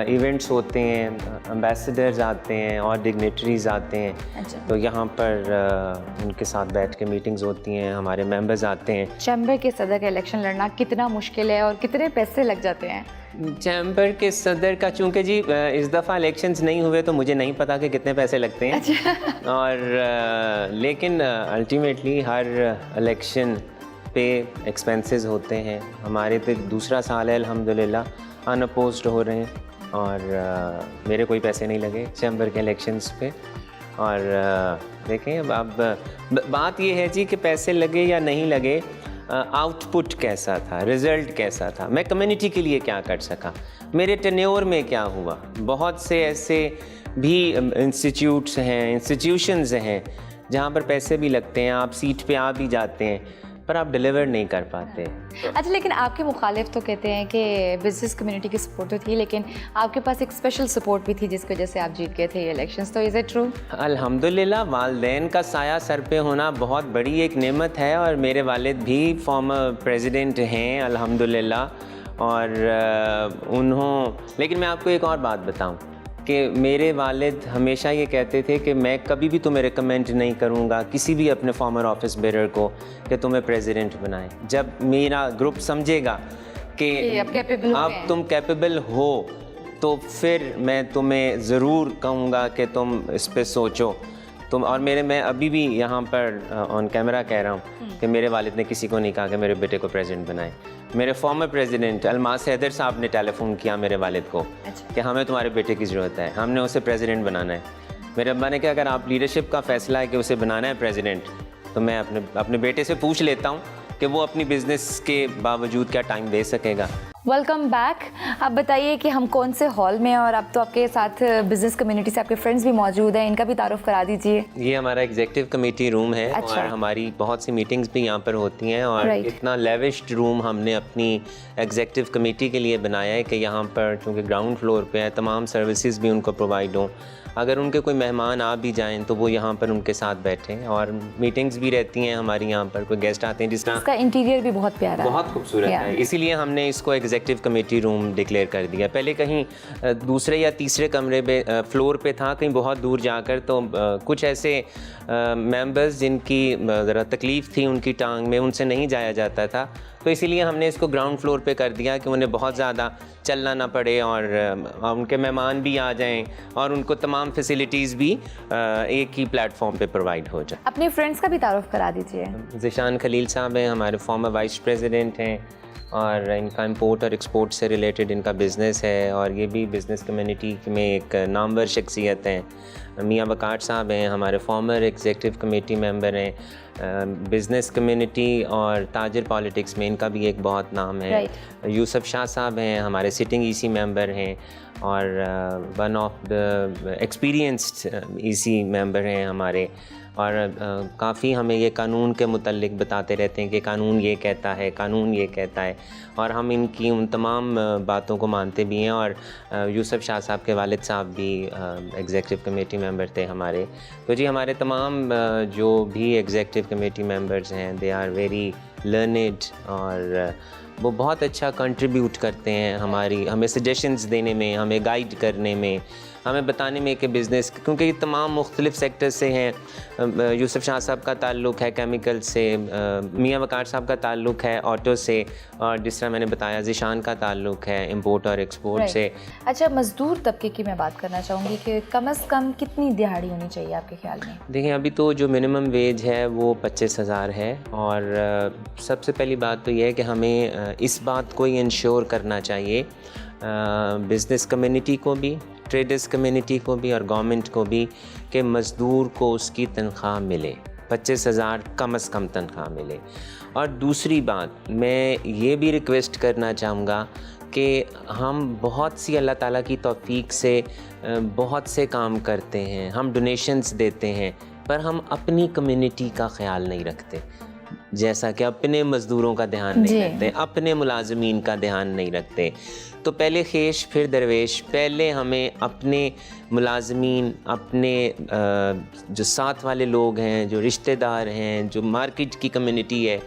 इवेंट्स होते हैं, एम्बेसडर्स आते हैं और डिग्नेटरीज आते हैं। अच्छा। तो यहाँ पर उनके साथ बैठ के मीटिंग्स होती हैं, हमारे मेंबर्स आते हैं। चैम्बर के सदर का इलेक्शन लड़ना कितना मुश्किल है और कितने पैसे लग जाते हैं? चैम्बर के सदर का चूँकि जी इस दफ़ा इलेक्शंस नहीं हुए तो मुझे नहीं पता कि कितने पैसे लगते हैं। अच्छा। और लेकिन अल्टीमेटली हर इलेक्शन पे एक्सपेंसेस होते हैं। हमारे तो दूसरा साल है अल्हम्दुलिल्लाह, अनअपोज्ड हो रहे हैं, और मेरे कोई पैसे नहीं लगे चैम्बर के इलेक्शंस पे। और देखें अब बात ये है जी कि पैसे लगे या नहीं लगे, आउटपुट कैसा था, रिज़ल्ट कैसा था, मैं कम्युनिटी के लिए क्या कर सका, मेरे टेन्योर में क्या हुआ। बहुत से ऐसे भी इंस्टीट्यूट्स हैं, इंस्टीट्यूशंस हैं जहाँ पर पैसे भी लगते हैं, आप सीट पे आ भी जाते हैं पर आप डिलीवर नहीं कर पाते। अच्छा, लेकिन आपके मुखालिफ तो कहते हैं कि बिजनेस कम्युनिटी की सपोर्ट तो थी, लेकिन आपके पास एक स्पेशल सपोर्ट भी थी जिसकी वजह से आप जीत गए थे ये इलेक्शंस, तो इज़ इट ट्रू? अल्हम्दुलिल्लाह, वालिदैन का साया सर पे होना बहुत बड़ी एक नेमत है, और मेरे वालिद भी फॉर्मर प्रेसिडेंट हैं अल्हम्दुलिल्लाह। और लेकिन मैं आपको एक और बात बताऊं कि मेरे वालिद हमेशा ये कहते थे कि मैं कभी भी तुम्हें रिकमेंड नहीं करूँगा किसी भी अपने फॉर्मर ऑफिस बेरर को कि तुम्हें प्रेसिडेंट बनाएं। जब मेरा ग्रुप समझेगा कि अब तुम कैपेबल हो तो फिर मैं तुम्हें ज़रूर कहूँगा कि तुम इस पे सोचो। और मैं अभी भी यहाँ पर ऑन कैमरा कह रहा हूँ कि मेरे वालिद ने किसी को नहीं कहा कि मेरे बेटे को प्रेसिडेंट बनाए। मेरे फॉर्मर प्रेसिडेंट अलमास हैदर साहब ने टेलीफोन किया मेरे वालिद को कि हमें तुम्हारे बेटे की ज़रूरत है, हमने उसे प्रेसिडेंट बनाना है। मेरे अब्बा ने कहा अगर आप लीडरशिप का फ़ैसला है कि उसे बनाना है प्रेसिडेंट, तो मैं अपने बेटे से पूछ लेता हूँ कि वो अपनी बिज़नेस के बावजूद क्या टाइम दे सकेगा। Welcome back. आप बताइए कि हम कौन से हॉल में हैं और अब तो आपके साथ बिजनेस कम्युनिटी से आपके फ्रेंड्स भी मौजूद हैं, इनका भी तारुफ करा दीजिए। ये हमारा एग्जीक्यूटिव कमेटी रूम है। अच्छा। और हमारी बहुत सी मीटिंग्स भी यहाँ पर होती हैं और इतना लेविश्ड रूम हमने अपनी एग्जीक्यूटिव कमेटी के लिए बनाया है कि यहाँ पर चूँकि ग्राउंड फ्लोर पे है, तमाम सर्विसेज भी उनको प्रोवाइड हों। अगर उनके कोई मेहमान आ भी जाएं तो वो यहाँ पर उनके साथ बैठें, और मीटिंग्स भी रहती हैं हमारी यहाँ पर, कोई गेस्ट आते हैं जिस तरह। इसका इंटीरियर भी बहुत प्यारा है, बहुत खूबसूरत है, इसीलिए हमने इसको एग्जीक्यूटिव कमेटी रूम डिक्लेयर कर दिया। पहले कहीं दूसरे या तीसरे कमरे पे फ्लोर पे था, कहीं बहुत दूर जाकर, तो कुछ ऐसे मेंबर्स जिनकी ज़रा तकलीफ़ थी उनकी टांग में, उनसे नहीं जाया जाता था, तो इसीलिए हमने इसको ग्राउंड फ्लोर पे कर दिया कि उन्हें बहुत ज़्यादा चलना ना पड़े और उनके मेहमान भी आ जाएं और उनको तमाम फैसिलिटीज़ भी एक ही प्लेटफॉर्म पे प्रोवाइड हो जाए। अपने फ्रेंड्स का भी तारुफ करा दीजिए। ज़िशान खलील साहब हैं, हमारे फॉर्मर वाइस प्रेसिडेंट हैं और इनका इंपोर्ट और एक्सपोर्ट से रिलेटेड इनका बिज़नेस है और ये भी बिज़नेस कम्युनिटी में एक नामवर शख्सियत हैं। मियाँ वकार साहब हैं, हमारे फॉर्मर एग्जीक्यूटिव कमेटी मेंबर हैं। बिज़नेस कम्युनिटी और ताजर पॉलिटिक्स में इनका भी एक बहुत नाम है। यूसुफ शाह साहब हैं, हमारे सिटिंग ईसी मेंबर हैं और one of the experienced EC member हैं हमारे, और काफ़ी हमें ये कानून के मुतल्लिक बताते रहते हैं कि कानून ये कहता है, कानून ये कहता है, और हम इनकी उन तमाम बातों को मानते भी हैं। और यूसुफ शाह साहब के वालिद साहब भी एग्जीक्यूटिव कमेटी मेंबर थे हमारे। तो जी हमारे तमाम जो भी एग्जीक्यूटिव कमेटी मेंबर्स हैं, दे आर वेरी लर्नेड और वो बहुत अच्छा कंट्रीब्यूट करते हैं हमें सजेशंस देने में, हमें गाइड करने में, हमें बताने में कि बिज़नेस, क्योंकि ये तमाम मुख्तलिफ सेक्टर से हैं। यूसुफ शाह साहब का ताल्लुक़ है केमिकल से, मियाँ वकार साहब का ताल्लुक़ है ऑटो से, और जिस तरह मैंने बताया ज़िशान का ताल्लुक़ है इंपोर्ट और एक्सपोर्ट से। अच्छा, मज़दूर तबके की मैं बात करना चाहूँगी कि कम अज़ कम कितनी दिहाड़ी होनी चाहिए आपके ख्याल में? देखिए, अभी तो जो मिनिमम वेज है वो 25,000 है, और सबसे पहली बात तो ये है कि हमें इस बात को ही इंश्योर करना चाहिए, बिज़नेस कम्युनिटी को भी, ट्रेडर्स कम्युनिटी को भी और गवर्नमेंट को भी, कि मज़दूर को उसकी तनख्वाह मिले, 25,000 कम से कम तनख्वाह मिले। और दूसरी बात, मैं ये भी रिक्वेस्ट करना चाहूँगा कि हम बहुत सी अल्लाह ताला की तौफीक से बहुत से काम करते हैं, हम डोनेशंस देते हैं, पर हम अपनी कम्युनिटी का ख्याल नहीं रखते। जैसा कि अपने मज़दूरों का ध्यान नहीं रखते, अपने मुलाजमीन का ध्यान नहीं रखते। तो पहले खेश फिर दरवेश, पहले हमें अपने मुलाजमीन, अपने जो साथ वाले लोग हैं, जो रिश्तेदार हैं, जो मार्केट की कम्युनिटी है,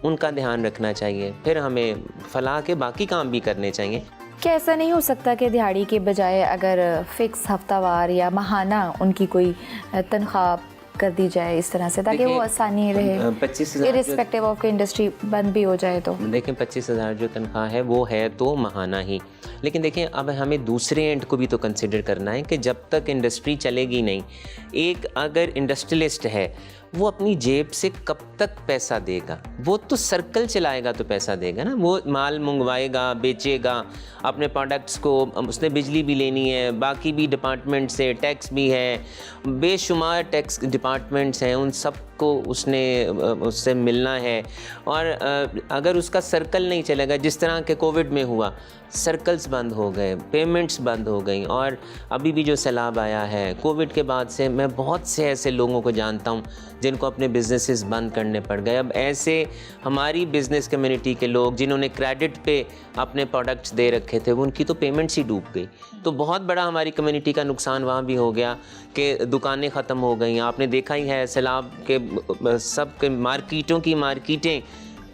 उनका ध्यान रखना चाहिए। फिर हमें फलाह के बाकी काम भी करने चाहिए। क्या ऐसा नहीं हो सकता कि दिहाड़ी के बजाय अगर फ़िक्स हफ्तावार या माहाना उनकी कोई तनख्वाह कर दी जाए इस तरह से, ताकि वो आसानी रहे, 25,000 इर्रिस्पेक्टिव ऑफ इंडस्ट्री बंद भी हो जाए तो? देखें, 25,000 जो तनख्वाह है वो है तो महाना ही, लेकिन देखें अब हमें दूसरे एंड को भी तो कंसिडर करना है कि जब तक इंडस्ट्री चलेगी नहीं, एक अगर इंडस्ट्रियलिस्ट है वो अपनी जेब से कब तक पैसा देगा? वो तो सर्कल चलाएगा तो पैसा देगा ना, वो माल मंगवाएगा, बेचेगा अपने प्रोडक्ट्स को, उसने बिजली भी लेनी है, बाकी भी डिपार्टमेंट से टैक्स भी है, बेशुमार टैक्स डिपार्टमेंट्स हैं, उन सब को उससे मिलना है। और अगर उसका सर्कल नहीं चलेगा, जिस तरह के कोविड में हुआ, सर्कल्स बंद हो गए, पेमेंट्स बंद हो गई, और अभी भी जो सैलाब आया है कोविड के बाद से, मैं बहुत से ऐसे लोगों को जानता हूँ जिनको अपने बिजनेसेस बंद करने पड़ गए। अब ऐसे हमारी बिज़नेस कम्युनिटी के लोग जिन्होंने क्रेडिट पे अपने प्रोडक्ट्स दे रखे थे, उनकी तो पेमेंट्स ही डूब गई। तो बहुत बड़ा हमारी कम्युनिटी का नुकसान वहाँ भी हो गया कि दुकानें ख़त्म हो गई। आपने देखा ही है, सैलाब के सब के मार्केटों की मार्केटें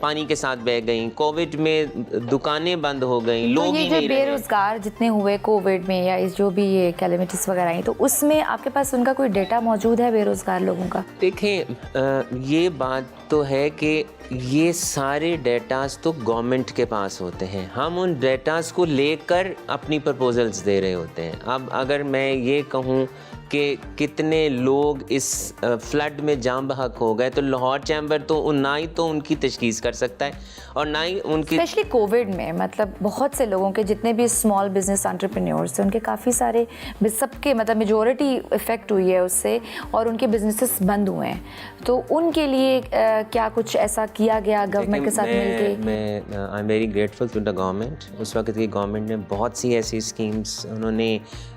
पानी के साथ बह गई, कोविड में दुकानें बंद हो गई, लोग ही नहीं रहे। बेरोजगार जितने हुए कोविड में या इस जो भी ये कैलेमिटीज वगैरह आई, तो उसमें आपके पास उनका कोई डेटा मौजूद है बेरोजगार लोगों का? देखें, ये बात तो है कि ये सारे डेटास तो गवर्नमेंट के पास होते हैं, हम उन डेटास को लेकर अपनी प्रपोजल्स दे रहे होते हैं। अब अगर मैं ये कहूँ कि कितने लोग इस फ्लड में जाम बहक हो गए, तो लाहौर चैम्बर तो ना ही तो उनकी तशखीस कर सकता है और ना ही उनकी, स्पेशली कोविड में, मतलब बहुत से लोगों के जितने भी स्मॉल बिजनेस एंटरप्रेन्योर्स थे, उनके काफ़ी सारे, सबके मतलब मेजॉरिटी इफ़ेक्ट हुई है उससे और उनके बिजनेसेस बंद हुए हैं। तो उनके लिए क्या कुछ ऐसा किया गया गवर्नमेंट के साथ मिलके? मैं I am very grateful to the government. उस वक्त की गवर्नमेंट ने बहुत सी ऐसी स्कीम्स उन्होंने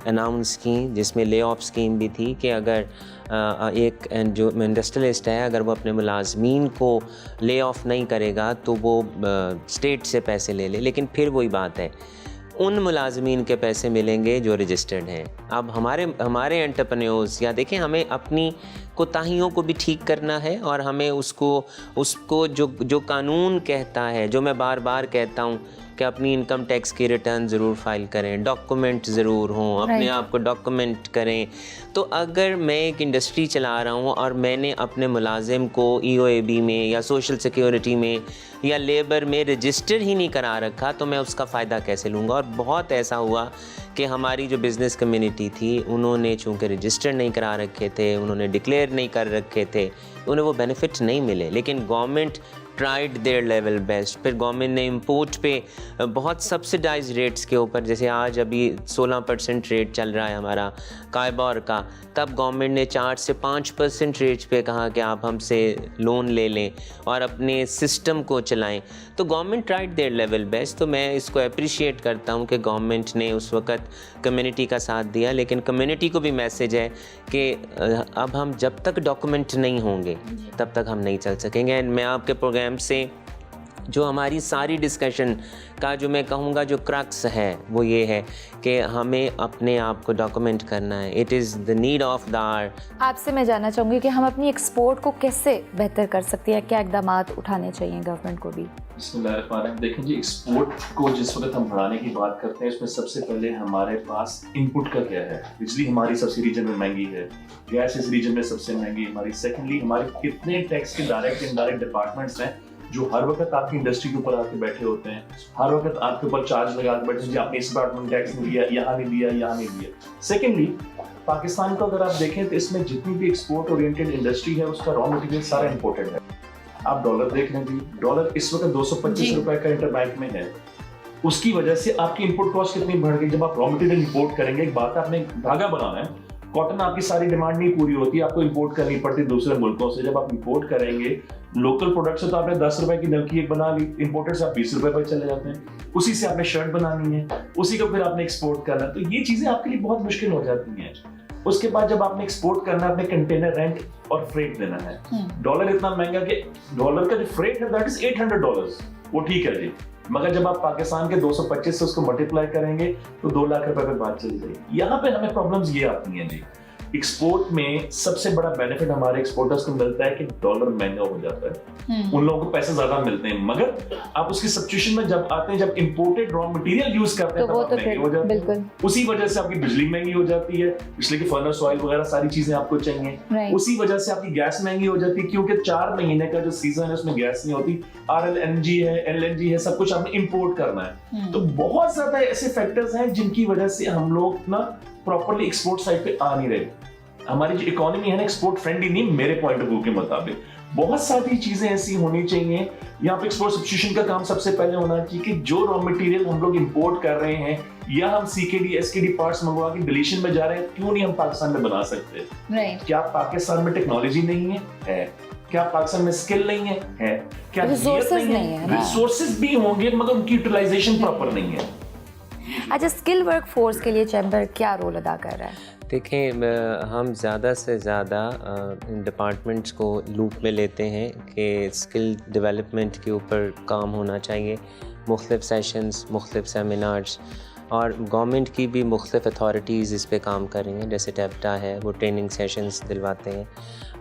अनाउंस की जिसमें ले ऑफ स्कीम भी थी कि अगर एक जो इंडस्ट्रियलिस्ट है अगर वो अपने मुलाजमीन को ले ऑफ नहीं करेगा तो वो स्टेट से पैसे ले ले, लेकिन फिर वही बात है उन मुलाजमीन के पैसे मिलेंगे जो रजिस्टर्ड हैं। अब हमारे एंटरप्रेन्योर्स या देखें, हमें अपनी कोताहियों को भी ठीक करना है और हमें उसको जो कानून कहता है, जो मैं बार बार कहता हूँ कि अपनी इनकम टैक्स की रिटर्न ज़रूर फाइल करें, डॉक्यूमेंट ज़रूर हों, अपने आप को डॉक्यूमेंट करें। तो अगर मैं एक इंडस्ट्री चला रहा हूँ और मैंने अपने मुलाजिम को EOAB में या सोशल सिक्योरिटी में या लेबर में रजिस्टर ही नहीं करा रखा तो मैं उसका फ़ायदा कैसे लूँगा। और बहुत ऐसा हुआ कि हमारी जो बिज़नेस कम्युनिटी थी उन्होंने चूँकि रजिस्टर नहीं करा रखे थे, उन्होंने डिक्लेयर नहीं कर रखे थे, उन्हें वो बेनिफिट नहीं मिले। लेकिन government tried their level best. फिर गवर्नमेंट ने इंपोर्ट पे बहुत सब्सिडाइज रेट्स के ऊपर, जैसे आज अभी 16% रेट चल रहा है हमारा कायबॉर का, तब गवर्नमेंट ने 4 से 5% रेट्स पे कहा कि आप हमसे लोन ले लें और अपने सिस्टम को चलाएं। तो government tried their level best. तो मैं इसको अप्रिशिएट करता हूं कि गवर्नमेंट ने उस वक़्त कम्युनिटी का साथ दिया, लेकिन कम्युनिटी को भी मैसेज है कि अब हम जब तक डॉक्यूमेंट नहीं होंगे तब तक हम नहीं चल सकेंगे। एंड मैं आपके प्रोग्राम से जो हमारी सारी डिस्कशन का जो मैं कहूँगा जो क्रक्स है वो ये है कि हमें अपने आप को डॉक्यूमेंट करना है। It is the need of the hour. आपसे मैं जानना चाहूँगी कि हम अपनी एक्सपोर्ट को कैसे बेहतर कर सकते हैं, क्या इकदाम उठाने चाहिए गवर्नमेंट को भी? देखें जी, एक्सपोर्ट को जिस वक्त हम बढ़ाने की बात करते हैं उसमें सबसे पहले हमारे पास इनपुट का क्या है। बिजली हमारी सबसे रीजन में महंगी है, गैस इस रीजन में सबसे महंगी हमारी। सेकेंडली, हमारे कितने टैक्स के डायरेक्ट इनडायरेक्ट डिपार्टमेंट्स हैं जो हर वक्त आपकी इंडस्ट्री के ऊपर आके बैठे होते हैं, हर वक्त आपके ऊपर चार्ज लगा के बैठे हैं, आपने इस डिपार्टमेंट टैक्स नहीं दिया, यहाँ नहीं दिया, यहाँ नहीं दिया। सेकेंडली, पाकिस्तान को अगर आप देखें तो इसमें जितनी भी एक्सपोर्ट ओरिएंटेड इंडस्ट्री है उसका रॉ मटेरियल सारा इंपोर्टेड है। आप डॉलर देख लें जी, डॉलर इस वक्त 225 रुपए का इंटरबैंक में है। उसकी वजह से आपकी इनपुट कॉस्ट कितनी बढ़ गई। जब आप रॉ मटेरियल इंपोर्ट करेंगे, एक बात आपने धागा बनाना है, कॉटन आपकी सारी डिमांड नहीं पूरी होती, आपको इंपोर्ट करनी पड़ती दूसरे मुल्कों से। जब आप इंपोर्ट करेंगे लोकल प्रोडक्ट से तो आपने 10 रुपए की नलकी एक बना ली, इंपोर्टेड से आप 20 रुपए पर चले जाते हैं। उसी से आपने शर्ट बनानी है, उसी को फिर आपने एक्सपोर्ट करना है, तो ये चीजें आपके लिए बहुत मुश्किल हो जाती हैं। उसके बाद जब आपने एक्सपोर्ट करना है, आपने कंटेनर रेंट और फ्रेट देना है। डॉलर इतना महंगा कि डॉलर का जो फ्रेट है दैट इज $800, वो ठीक है जी, मगर जब आप पाकिस्तान के 225 से उसको मल्टीप्लाई करेंगे तो 2 लाख रुपए पे बात चली जाएगी। यहाँ पे हमें प्रॉब्लम्स ये आती हैं जी। एक्सपोर्ट में सबसे बड़ा बेनिफिट हमारे एक्सपोर्टर्स को मिलता है कि डॉलर महंगा हो जाता है, उन लोगों को पैसे ज्यादा मिलते हैं। मगर आप उसकी सब्स्टिट्यूशन में जब आते हैं, जब इंपोर्टेड रॉ मटेरियल यूज करते हैं, तो वो तो महंगे हो जाते हैं। उसी वजह से आपकी बिजली महंगी हो जाती है, इसलिए कि फर्नेस ऑयल वगैरह सारी चीजें आपको चाहिए। उसी वजह से आपकी गैस महंगी हो जाती है, क्योंकि 4 महीने का जो सीजन है उसमें गैस नहीं होती, RLNG है, LNG है, सब कुछ आपने इंपोर्ट करना है। तो बहुत ज्यादा ऐसे फैक्टर्स हैं जिनकी वजह से हम लोग ना प्रॉपर्ली एक्सपोर्ट साइड पे आ नहीं रहे। हमारी जो इकोनॉमी है ना एक्सपोर्ट फ्रेंडली नहीं, मेरे पॉइंट ऑफ व्यू के मुताबिक। बहुत सारी चीजें ऐसी होनी चाहिए यहाँ पे। एक्सपोर्ट सब्स्टिट्यूशन का काम सबसे पहले होना चाहिए कि जो रॉ मटेरियल हम लोग इंपोर्ट कर रहे हैं या हम CKD SKD पार्ट्स मंगवा के डिलीशन में जा रहे हैं, क्यों नहीं हम पाकिस्तान में बना सकते? क्या पाकिस्तान में टेक्नोलॉजी नहीं है? क्या पाकिस्तान में स्किल नहीं है? क्या रिसोर्सेज नहीं है? रिसोर्सेज भी होंगे मगर उनकी यूटिलाइजेशन प्रॉपर नहीं है। अच्छा, स्किल वर्क फोर्स के लिए चैम्बर क्या रोल अदा कर रहा है? देखें, हम ज़्यादा से ज़्यादा इन डिपार्टमेंट्स को लूप में लेते हैं कि स्किल डेवलपमेंट के ऊपर काम होना चाहिए। मुख्तलिफ सेशंस, मुख्तलिफ सेमिनार्स, और गवर्नमेंट की भी मुख्तलिफ अथॉरिटीज़ इस पे काम कर रही हैं, जैसे टेप्टा है, वो ट्रेनिंग सेशंस दिलवाते हैं।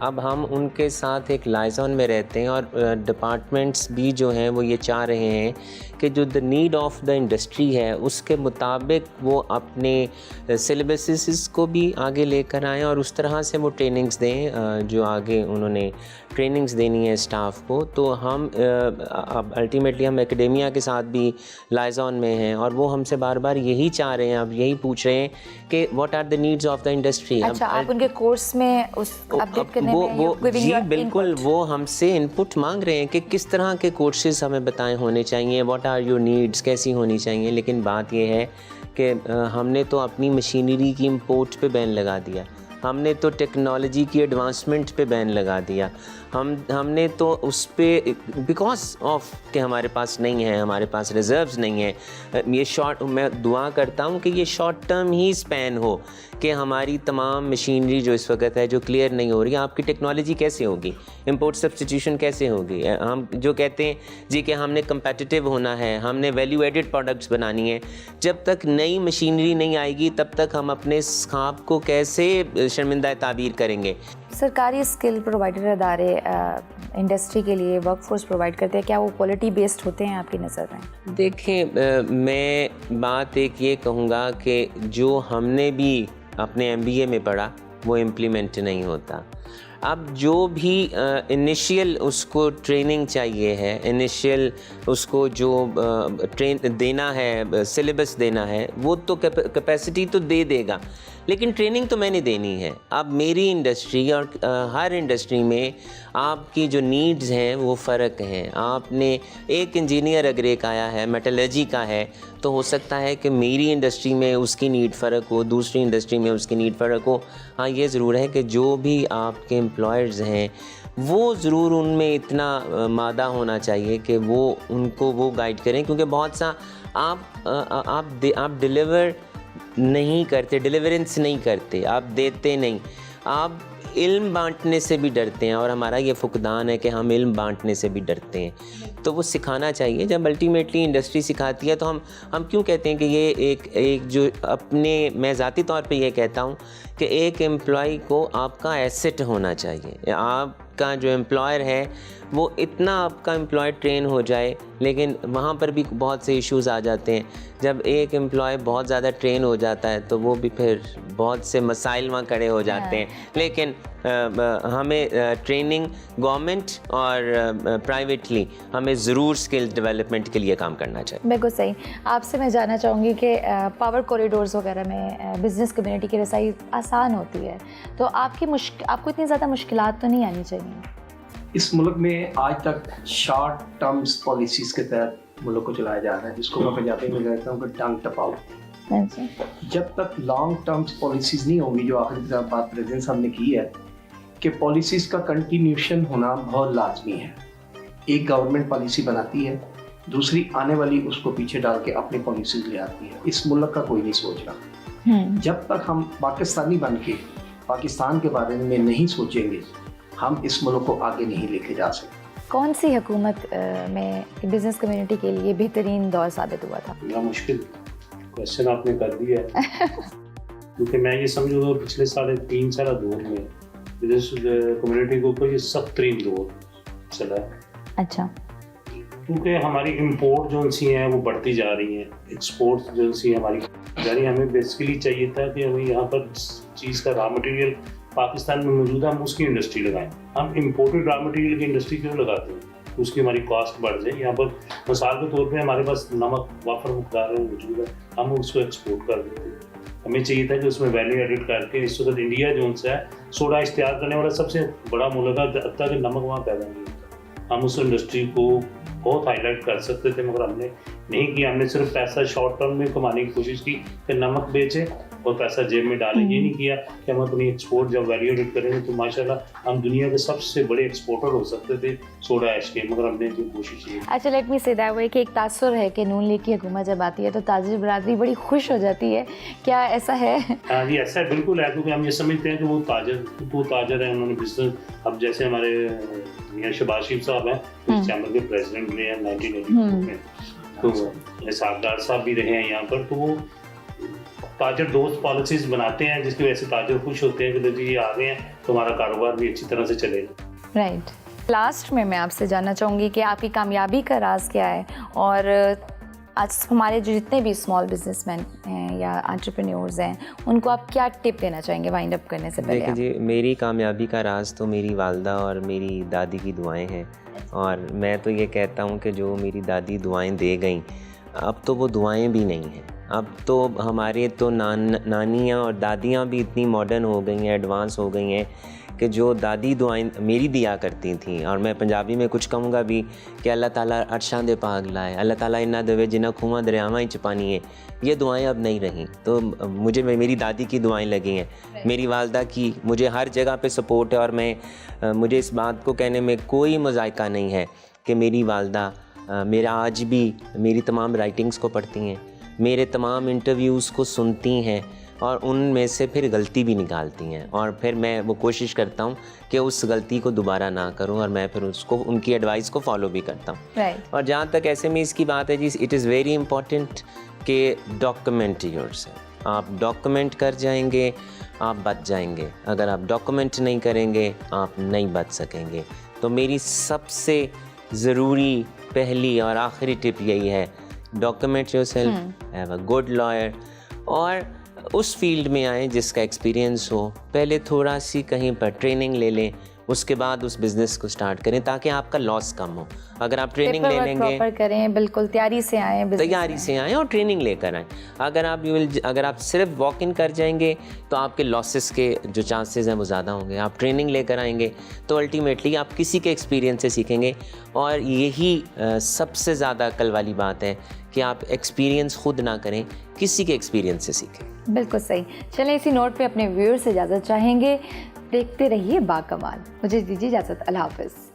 अब हम उनके साथ एक लाइजॉन में रहते हैं और डिपार्टमेंट्स भी जो हैं वो ये चाह रहे हैं कि जो the need of the industry है उसके मुताबिक वो अपने सिलेबसेस को भी आगे लेकर आएँ और उस तरह से वो ट्रेनिंग्स दें जो आगे उन्होंने ट्रेनिंग्स देनी है स्टाफ को। तो हम अब अल्टीमेटली हम एकेडेमिया के साथ भी लाइजॉन में हैं और वो हमसे बार बार यही चाह रहे हैं, अब यही पूछ रहे हैं कि what are the needs of the industry. अच्छा, आप उनके कोर्स में उस अपडेट करने में जी बिल्कुल, वो हमसे इनपुट मांग रहे हैं कि किस तरह के कोर्सेज हमें बताएं होने चाहिए, व्हाट आर योर नीड्स, कैसी होनी चाहिए। लेकिन बात ये है कि हमने तो अपनी मशीनरी की इंपोर्ट पे बैन लगा दिया। हमने तो टेक्नोलॉजी की एडवांसमेंट पे बैन लगा दिया। हमने तो उस पे बिकॉज ऑफ कि हमारे पास नहीं है, हमारे पास रिजर्व्स नहीं है। ये मैं दुआ करता हूँ कि ये शॉर्ट टर्म ही स्पैन हो कि हमारी तमाम मशीनरी जो इस वक्त है जो क्लियर नहीं हो रही, आपकी टेक्नोलॉजी कैसे होगी, इंपोर्ट सब्स्टिट्यूशन कैसे होगी। हम जो कहते हैं जी कि हमने कंपेटिटिव होना है, हमने वैल्यू एडेड प्रोडक्ट्स बनानी है, जब तक नई मशीनरी नहीं आएगी तब तक हम अपने ख्वाब को कैसे शर्मिंदा ताबीर करेंगे। सरकारी स्किल प्रोवाइडर अदारे इंडस्ट्री के लिए वर्कफोर्स प्रोवाइड करते हैं, क्या वो क्वालिटी बेस्ड होते हैं आपकी नज़र में? देखें, मैं बात एक ये कहूँगा कि जो हमने भी अपने MBA में पढ़ा वो इम्प्लीमेंट नहीं होता। अब जो भी इनिशियल उसको ट्रेनिंग चाहिए है, इनिशियल उसको जो ट्रेन देना है, सिलेबस देना है, वो तो कैपेसिटी तो दे देगा, लेकिन ट्रेनिंग तो मैंने देनी है। अब मेरी इंडस्ट्री और हर इंडस्ट्री में आपकी जो नीड्स हैं वो फ़र्क हैं। आपने एक इंजीनियर अगर एक आया है मेटलर्जी का है, तो हो सकता है कि मेरी इंडस्ट्री में उसकी नीड फ़र्क हो, दूसरी इंडस्ट्री में उसकी नीड फ़र्क हो। हाँ, ये ज़रूर है कि जो भी आपके एम्प्लॉयर्स हैं वो ज़रूर उनमें इतना मादा होना चाहिए कि वो उनको वो गाइड करें, क्योंकि बहुत सा आप डिलीवर नहीं करते, डिलीवरेंस नहीं करते, आप देते नहीं, आप इल्म बांटने से भी डरते हैं। और हमारा ये फुकदान है कि हम इल्म बांटने से भी डरते हैं। तो वो सिखाना चाहिए। जब अल्टीमेटली इंडस्ट्री सिखाती है तो हम क्यों कहते हैं कि ये एक जो अपने, मैं ज़ाती तौर पे ये कहता हूँ कि एक एम्प्लॉय को आपका एसेट होना चाहिए। आपका जो एम्प्लॉयर है वो इतना आपका एम्प्लॉय ट्रेन हो जाए, लेकिन वहाँ पर भी बहुत से इश्यूज़ आ जाते हैं। जब एक एम्प्लॉय बहुत ज़्यादा ट्रेन हो जाता है तो वो भी फिर बहुत से मसाइल वहाँ खड़े हो जाते हैं। लेकिन हमें ट्रेनिंग गवर्नमेंट और प्राइवेटली हमें ज़रूर स्किल डेवलपमेंट के लिए काम करना चाहिए। बिल्कुल सही। आपसे मैं जानना चाहूँगी कि पावर कॉरिडोर्स वगैरह में बिज़नेस कम्युनिटी की रसाई आसान होती है, तो आपको इतनी ज़्यादा मुश्किलात तो नहीं आनी चाहिए? इस मुल्क में आज तक शॉर्ट टर्म्स पॉलिसीज़ के तहत मुल्क को चलाया जा रहा है, जिसको मैं पंजाबी में कहता हूँ कि टांग टपाओ। जब तक लॉन्ग टर्म्स पॉलिसीज़ नहीं होंगी, जो आखिरी तरफ बात प्रेसिडेंट साहब ने की है कि पॉलिसीज़ का कंटिन्यूशन होना बहुत लाजमी है। एक गवर्नमेंट पॉलिसी बनाती है, दूसरी आने वाली उसको पीछे डाल के अपनी पॉलिसीज़ ले आती है। इस मुल्क का कोई नहीं सोच रहा। जब तक हम पाकिस्तानी बन के पाकिस्तान के बारे में नहीं सोचेंगे, हम इस मुल्क को आगे नहीं लेके जा सकते। कौन सी हुकूमत में बिज़नेस कम्युनिटी के लिए बेहतरीन दौर साबित हुआ था? बड़ा मुश्किल क्वेश्चन आपने कर दिया है क्योंकि मैं ये समझूंगा पिछले 3.5 साल दौर में बिजनेस कम्युनिटी के ऊपर ये सख्त तरीन दौर चला है। अच्छा। क्योंकि हमारी इंपोर्ट जो सी हैं वो बढ़ती जा रही हैं, एक्सपोर्ट जो सी हमारी जा रही है। हमें बेसिकली चाहिए था कि हमें यहाँ पर चीज़ का रॉ मटेरियल पाकिस्तान में मौजूद है, हम उसकी इंडस्ट्री लगाएं। हम इंपोर्टेड रॉ मटेरियल की इंडस्ट्री क्यों लगाते हैं? उसकी हमारी कॉस्ट बढ़ जाए। यहाँ पर मिसाल के तौर पे हमारे पास नमक वाफर मकदार में मौजूद है, हम उसको एक्सपोर्ट कर देते हैं। हमें चाहिए था कि उसमें वैल्यू एडिट करके, इस वक्त इंडिया जो है सोडा इस्तेमाल करने वाला सबसे बड़ा मुल्क है, अब तक नमक वहाँ पैदा नहीं होता। हम उस इंडस्ट्री को बहुत हाईलाइट कर सकते थे, मगर हमने नहीं किया। हमने सिर्फ पैसा शॉर्ट टर्म में कमाने की कोशिश की कि नमक बेचे और पैसा जेब में डालें। ये नहीं किया कि हम अपनी एक्सपोर्ट जब वैल्यू एडिट करेंगे तो माशाल्लाह हम दुनिया के सबसे बड़े एक्सपोर्टर हो सकते थे सोडा ऐश के, मगर हमने जो कोशिश की। अच्छा, let me say that way कि एक तासुर है कि नून लीग की हुकूमत जब आती है तो ताजिर बरादरी बड़ी खुश हो जाती है, क्या ऐसा है? हाँ जी, ऐसा बिल्कुल है, क्योंकि हम ये समझते हैं कि वो ताजर है, उन्होंने बिजनेस। अब जैसे हमारे मियां शहबाज शरीफ साहब हैं, इस चैम्बर के प्रेसिडेंट रहे हैं 1982 में, तो साहबदार साहब भी रहे हैं यहाँ पर। तो वो ताजर दोस्त पॉलिसीज बनाते हैं जिसकी वजह से ताजर खुश होते हैं कि जी ये आ गए हैं तो हमारा कारोबार भी अच्छी तरह से चलेगा। राइट। लास्ट में मैं आपसे जानना चाहूँगी कि आपकी कामयाबी का राज क्या है, और आज हमारे जो जितने भी स्मॉल बिजनेसमैन हैं या एंटरप्रेन्योर्स हैं उनको आप क्या टिप देना चाहेंगे वाइंड अप करने से पहले? देखिए जी, मेरी कामयाबी का राज तो मेरी वालदा और मेरी दादी की दुआएं हैं। और मैं तो ये कहता हूँ कि जो मेरी दादी दुआएं दे गईं, अब तो वो दुआएं भी नहीं हैं। अब तो हमारे तो नानियाँ और दादियाँ भी इतनी मॉडर्न हो गई हैं, एडवांस हो गई हैं कि जो दादी दुआएं मेरी दिया करती थी, और मैं पंजाबी में कुछ कहूँगा भी कि अल्लाह ताला अर्शां दे पाग लाए, अल्लाह ताला इन्ना देवे जिन्ना खूहां दरियावां च पानी है, ये दुआएं अब नहीं रहीं। तो मुझे मेरी दादी की दुआएं लगी हैं, मेरी वालदा की, मुझे हर जगह पे सपोर्ट है। और मैं मुझे इस बात को कहने में कोई मज़ाइका नहीं है कि मेरी वालदा मेरा आज भी मेरी तमाम राइटिंग्स को पढ़ती हैं, मेरे तमाम इंटरव्यूज़ को सुनती हैं और उनमें से फिर गलती भी निकालती हैं, और फिर मैं वो कोशिश करता हूँ कि उस गलती को दोबारा ना करूँ, और मैं फिर उसको उनकी एडवाइस को फॉलो भी करता हूँ। और जहाँ तक SMEs की बात है जी, इट इज़ वेरी इंपॉर्टेंट कि डॉक्यूमेंट योरसेल्फ। आप डॉक्यूमेंट कर जाएंगे आप बच जाएंगे, अगर आप डॉक्यूमेंट नहीं करेंगे आप नहीं बच सकेंगे। तो मेरी सबसे ज़रूरी पहली और आखिरी टिप यही है, document yourself, have a good lawyer, और उस फील्ड में आएँ जिसका एक्सपीरियंस हो। पहले थोड़ा सी कहीं पर ट्रेनिंग ले लें, उसके बाद उस बिज़नेस को स्टार्ट करें ताकि आपका लॉस कम हो। अगर आप ट्रेनिंग ले लेंगे, प्रॉपर करें, बिल्कुल तैयारी से आएँ और ट्रेनिंग लेकर आएँ। अगर आप सिर्फ वॉक इन कर जाएंगे तो आपके लॉसेस के जो चांसेस हैं वो ज़्यादा होंगे। आप ट्रेनिंग लेकर आएंगे तो अल्टीमेटली आप किसी के एक्सपीरियंस से सीखेंगे, और यही सबसे ज़्यादा अकल वाली बात है कि आप एक्सपीरियंस खुद ना करें, किसी के एक्सपीरियंस से सीखें। बिल्कुल सही। चलें, इसी नोट पे अपने व्यूअर्स से इजाज़त चाहेंगे। देखते रहिए बाकमाल। मुझे दीजिए इजाज़त। अल्लाह हाफ़िज़।